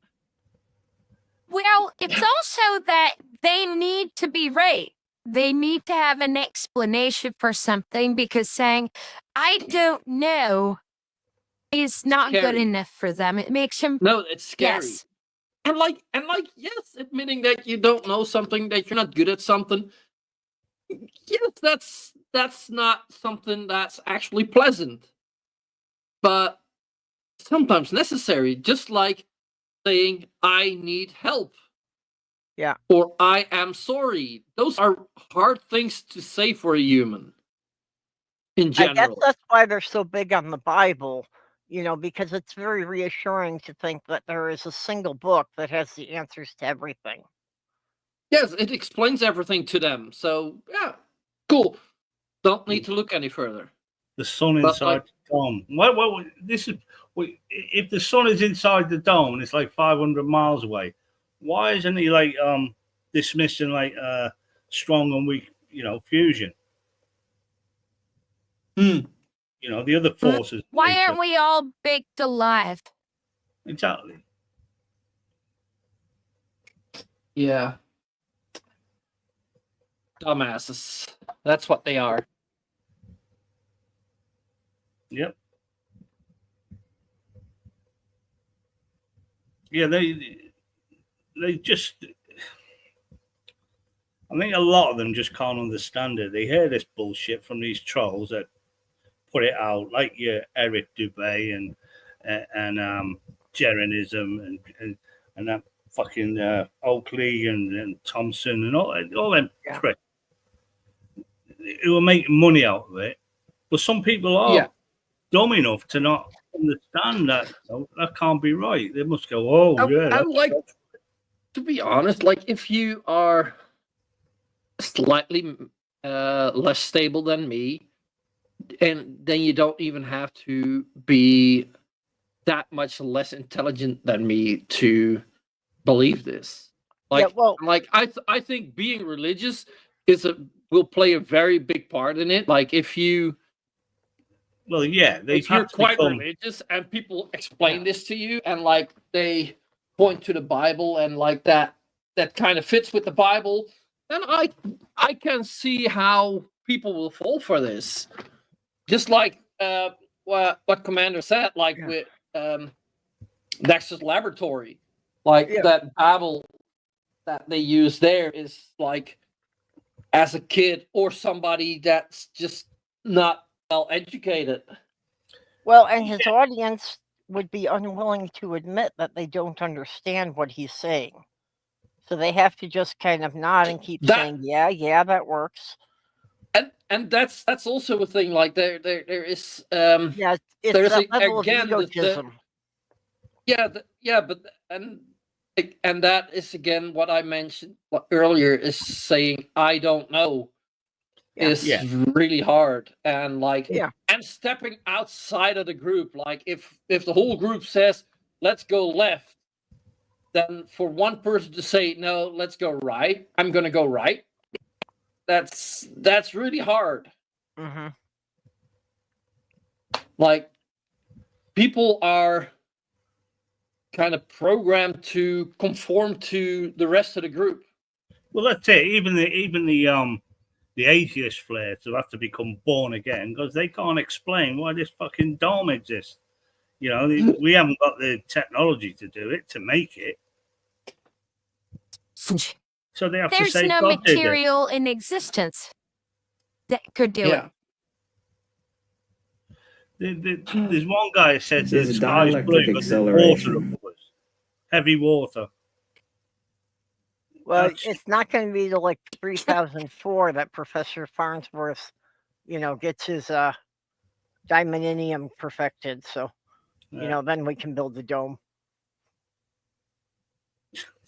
Well, it's also that they need to be right. They need to have an explanation for something because saying, I don't know, is not good enough for them. It makes them... No, it's scary. Yes. And like, yes, admitting that you don't know something, that you're not good at something, yes, that's not something that's actually pleasant. But sometimes necessary, just like saying, I need help. Yeah. Or I am sorry. Those are hard things to say for a human in general. I guess that's why they're so big on the Bible, because it's very reassuring to think that there is a single book that has the answers to everything. Yes, it explains everything to them. So, yeah, cool. Don't need to look any further. The sun inside the dome. Well, if the sun is inside the dome and it's like 500 miles away, why isn't he like dismissing like strong and weak, fusion? The other forces. Why aren't we all baked alive? Exactly. Yeah. Dumbasses. That's what they are. Yep. Yeah, they just I think a lot of them just can't understand it. They hear this bullshit from these trolls that put it out, like your Eric Dubé and Jeranism and that fucking Oakley and Thompson and all them pricks who are making money out of it. But some people are dumb enough to not understand that that can't be right. They must go, oh, yeah. And like, to be honest, like if you are slightly less stable than me, and then you don't even have to be that much less intelligent than me to believe this. Like, I think being religious will play a very big part in it. Like if you, if you're quite religious and people explain this to you and like they point to the Bible and like that kind of fits with the Bible, then I can see how people will fall for this. Just like what Commander said, like with Nexus Laboratory, like that Bible that they use there is like, as a kid or somebody that's just not well educated. Well, and his audience would be unwilling to admit that they don't understand what he's saying. So they have to just kind of nod and keep saying, yeah, that works. And that's also a thing. Like there is it's there's that level again of egotism. And that is again what I mentioned earlier, is saying I don't know is really hard, and like and stepping outside of the group. Like if the whole group says let's go left, then for one person to say no, let's go right, I'm gonna go right. That's really hard. Mm-hmm. Like people are kind of programmed to conform to the rest of the group. Well, that's it. Even the atheist flares will have to become born again because they can't explain why this fucking dome exists. You know, we haven't got the technology to do it, to make it. So they have to say There's no God did it. material in existence that could do it. There's one guy who said There's the a sky's dielectric blue, but there's acceleration. water above us. Heavy water. Well, it's not going to be till like 3004 that Professor Farnsworth, gets his diamondium perfected. So, then we can build the dome.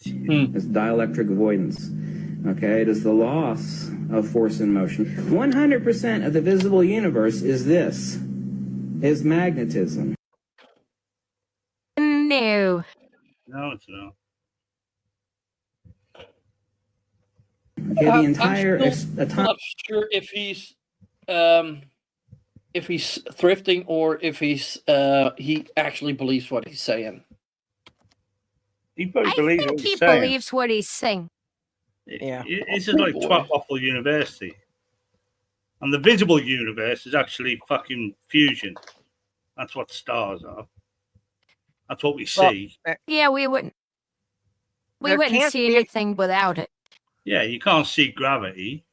It's dielectric avoidance. Okay, it is the loss of force in motion. 100% of the visible universe is magnetism. No. No, it's not. Okay, the entire I'm not sure if he's thrifting or if he actually believes what he's saying. He probably I believes think what he he's saying. believes what he's saying. Yeah. This is like Twaffle University. And the visible universe is actually fucking fusion. That's what stars are. That's what we see. Yeah, we wouldn't see anything without it. Yeah, you can't see gravity.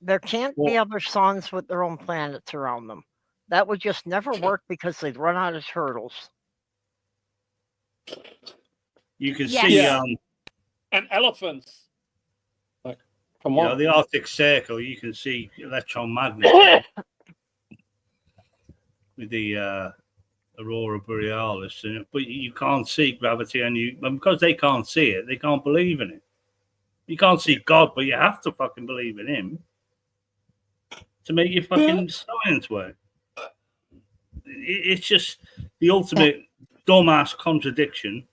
There can't be other suns with their own planets around them. That would just never work because they'd run out of turtles. You can see and elephants. Like, come you on. know, the Arctic Circle, you can see electromagnetism with the aurora borealis, but you can't see gravity, and because they can't see it, they can't believe in it. You can't see God, but you have to fucking believe in him to make your fucking science work. It's just the ultimate dumbass contradiction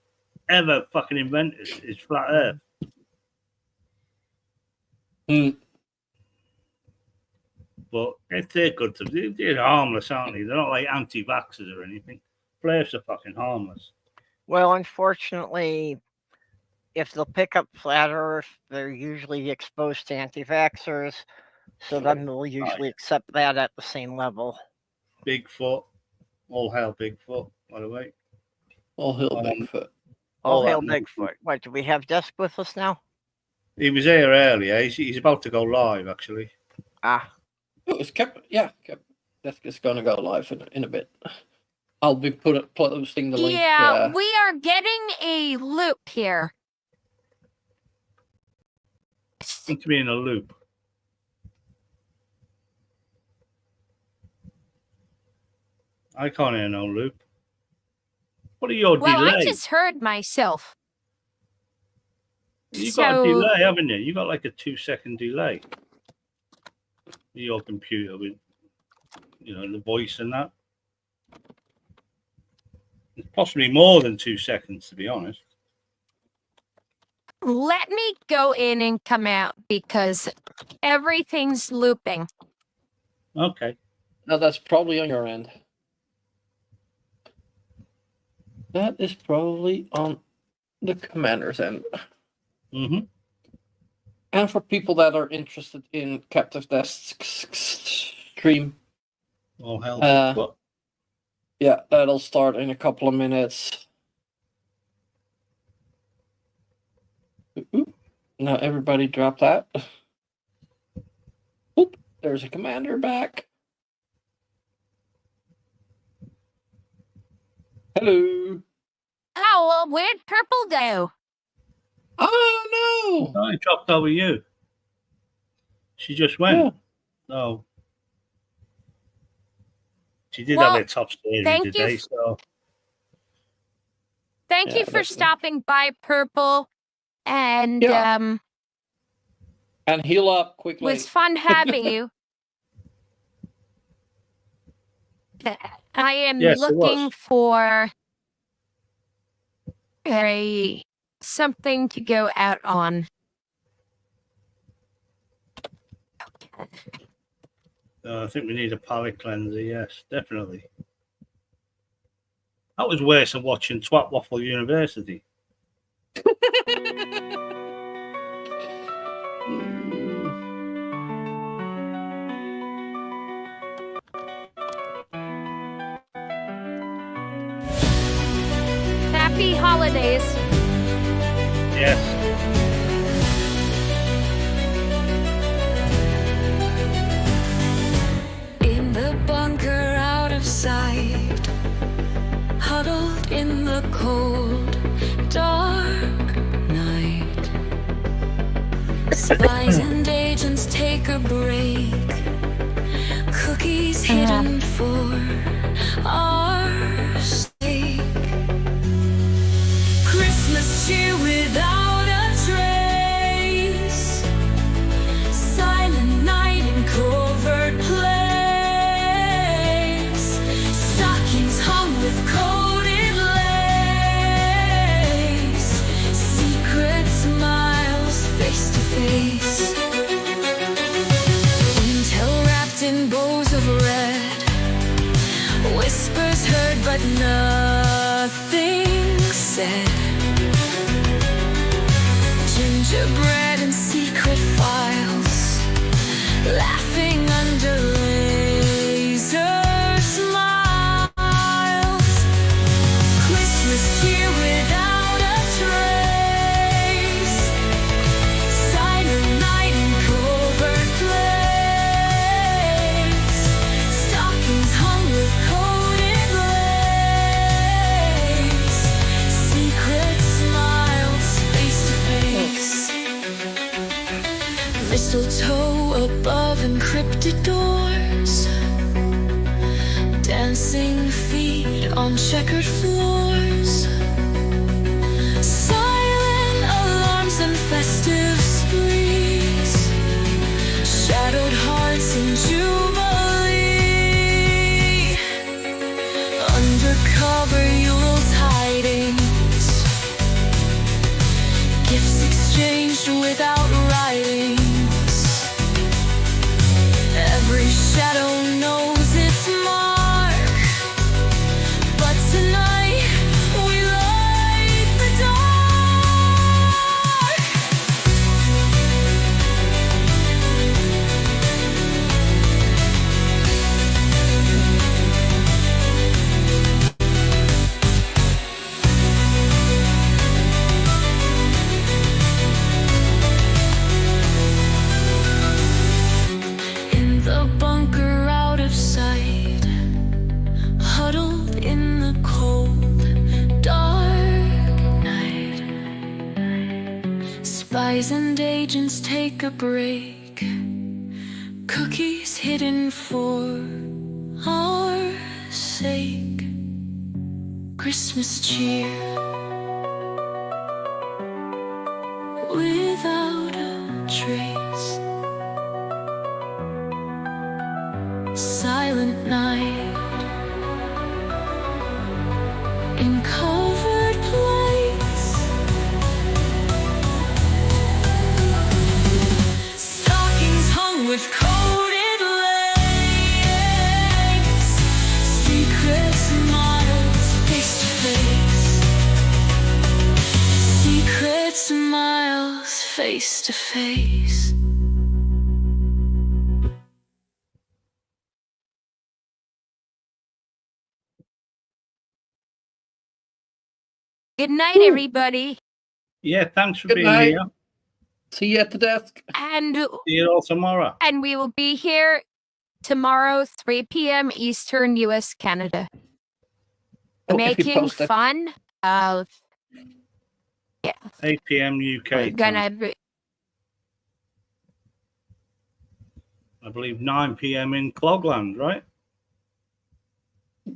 ever fucking invented is flat Earth. But if they're good to them, they're harmless, aren't they? They're not like anti-vaxxers or anything. Flares are fucking harmless. Well, unfortunately, if they'll pick up flat Earth, they're usually exposed to anti-vaxxers, so then they'll usually accept that at the same level. Bigfoot. All hail Bigfoot, by the way. All hail Bigfoot. All hail Bigfoot. What, do we have Desk with us now? He was here earlier. He's about to go live, actually. Oh, it's that's just gonna go live in a bit. I'll be posting the link. Yeah, we are getting a loop here. Seem to be in a loop. I can't hear no loop. What are your Well, delay? I just heard myself. You got a delay, haven't you? You got like a 2-second delay. Your computer with, the voice and that. It's possibly more than 2 seconds, to be honest. Let me go in and come out because everything's looping. Okay. No, that's probably on your end. That is probably on the commander's end. Mm-hmm. And for people that are interested in Captive Desk's stream, oh hell! Yeah, that'll start in a couple of minutes. Ooh. Now everybody drop that. Oop, there's a commander back. Hello. Oh, well, where'd Purple go? Oh, no. I dropped over you. She just went. Yeah. Oh. She did have a top stage today, so. Thank you for stopping by, Purple. And, and heal up quickly. It was fun having you. I am looking for something to go out on. I think we need a palate cleanser. Yes, definitely. That was worse than watching Twat Waffle University. Happy holidays. Yes. In the bunker out of sight, huddled in the cold, dark night. Spies and agents take a break, cookies hidden for our sake. Christmas cheer without a trace, silent night in covert place, stockings hung with coated lace, secret smiles face to face, intel wrapped in bows of red, whispers heard but nothing said. Gingerbread and secret files, laughing under laser smiles. Christmas cheer without a trace, silent night in covert place, stockings hung with coated lace, secret smiles face to face. Mistletoe above encrypted doors, dancing feet on checkered floors, silent alarms and festive sprees, shadowed hearts in jubilee, undercover Yule's hidings, gifts exchanged without writing. Every shadow knows its mark, but tonight we light the dark. Religions take a break. Cookies hidden for our sake. Christmas cheer without a trace. Silent night in covered place. Stockings hung with coated lace. Secret smiles face to face. Secret smiles face to face. Good night, everybody. Yeah, thanks for Good being night. here. See you at the desk. And See you all tomorrow. we will be here tomorrow, 3 p.m. Eastern, U.S., Canada. Oh, if you Making post it. fun of 8 p.m. UK we're time. gonna I believe 9 p.m. in Clogland, right?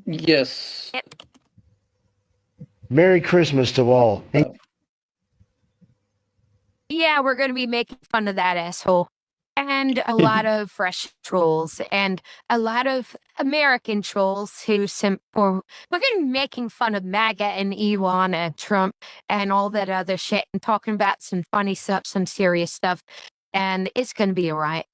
Yes. Merry Christmas to all. yeah, we're gonna be making fun of that asshole. And a lot of Russian trolls and a lot of American trolls who we're gonna be making fun of MAGA and Elon and Trump and all that other shit and talking about some funny stuff, some serious stuff. And it's gonna be all right.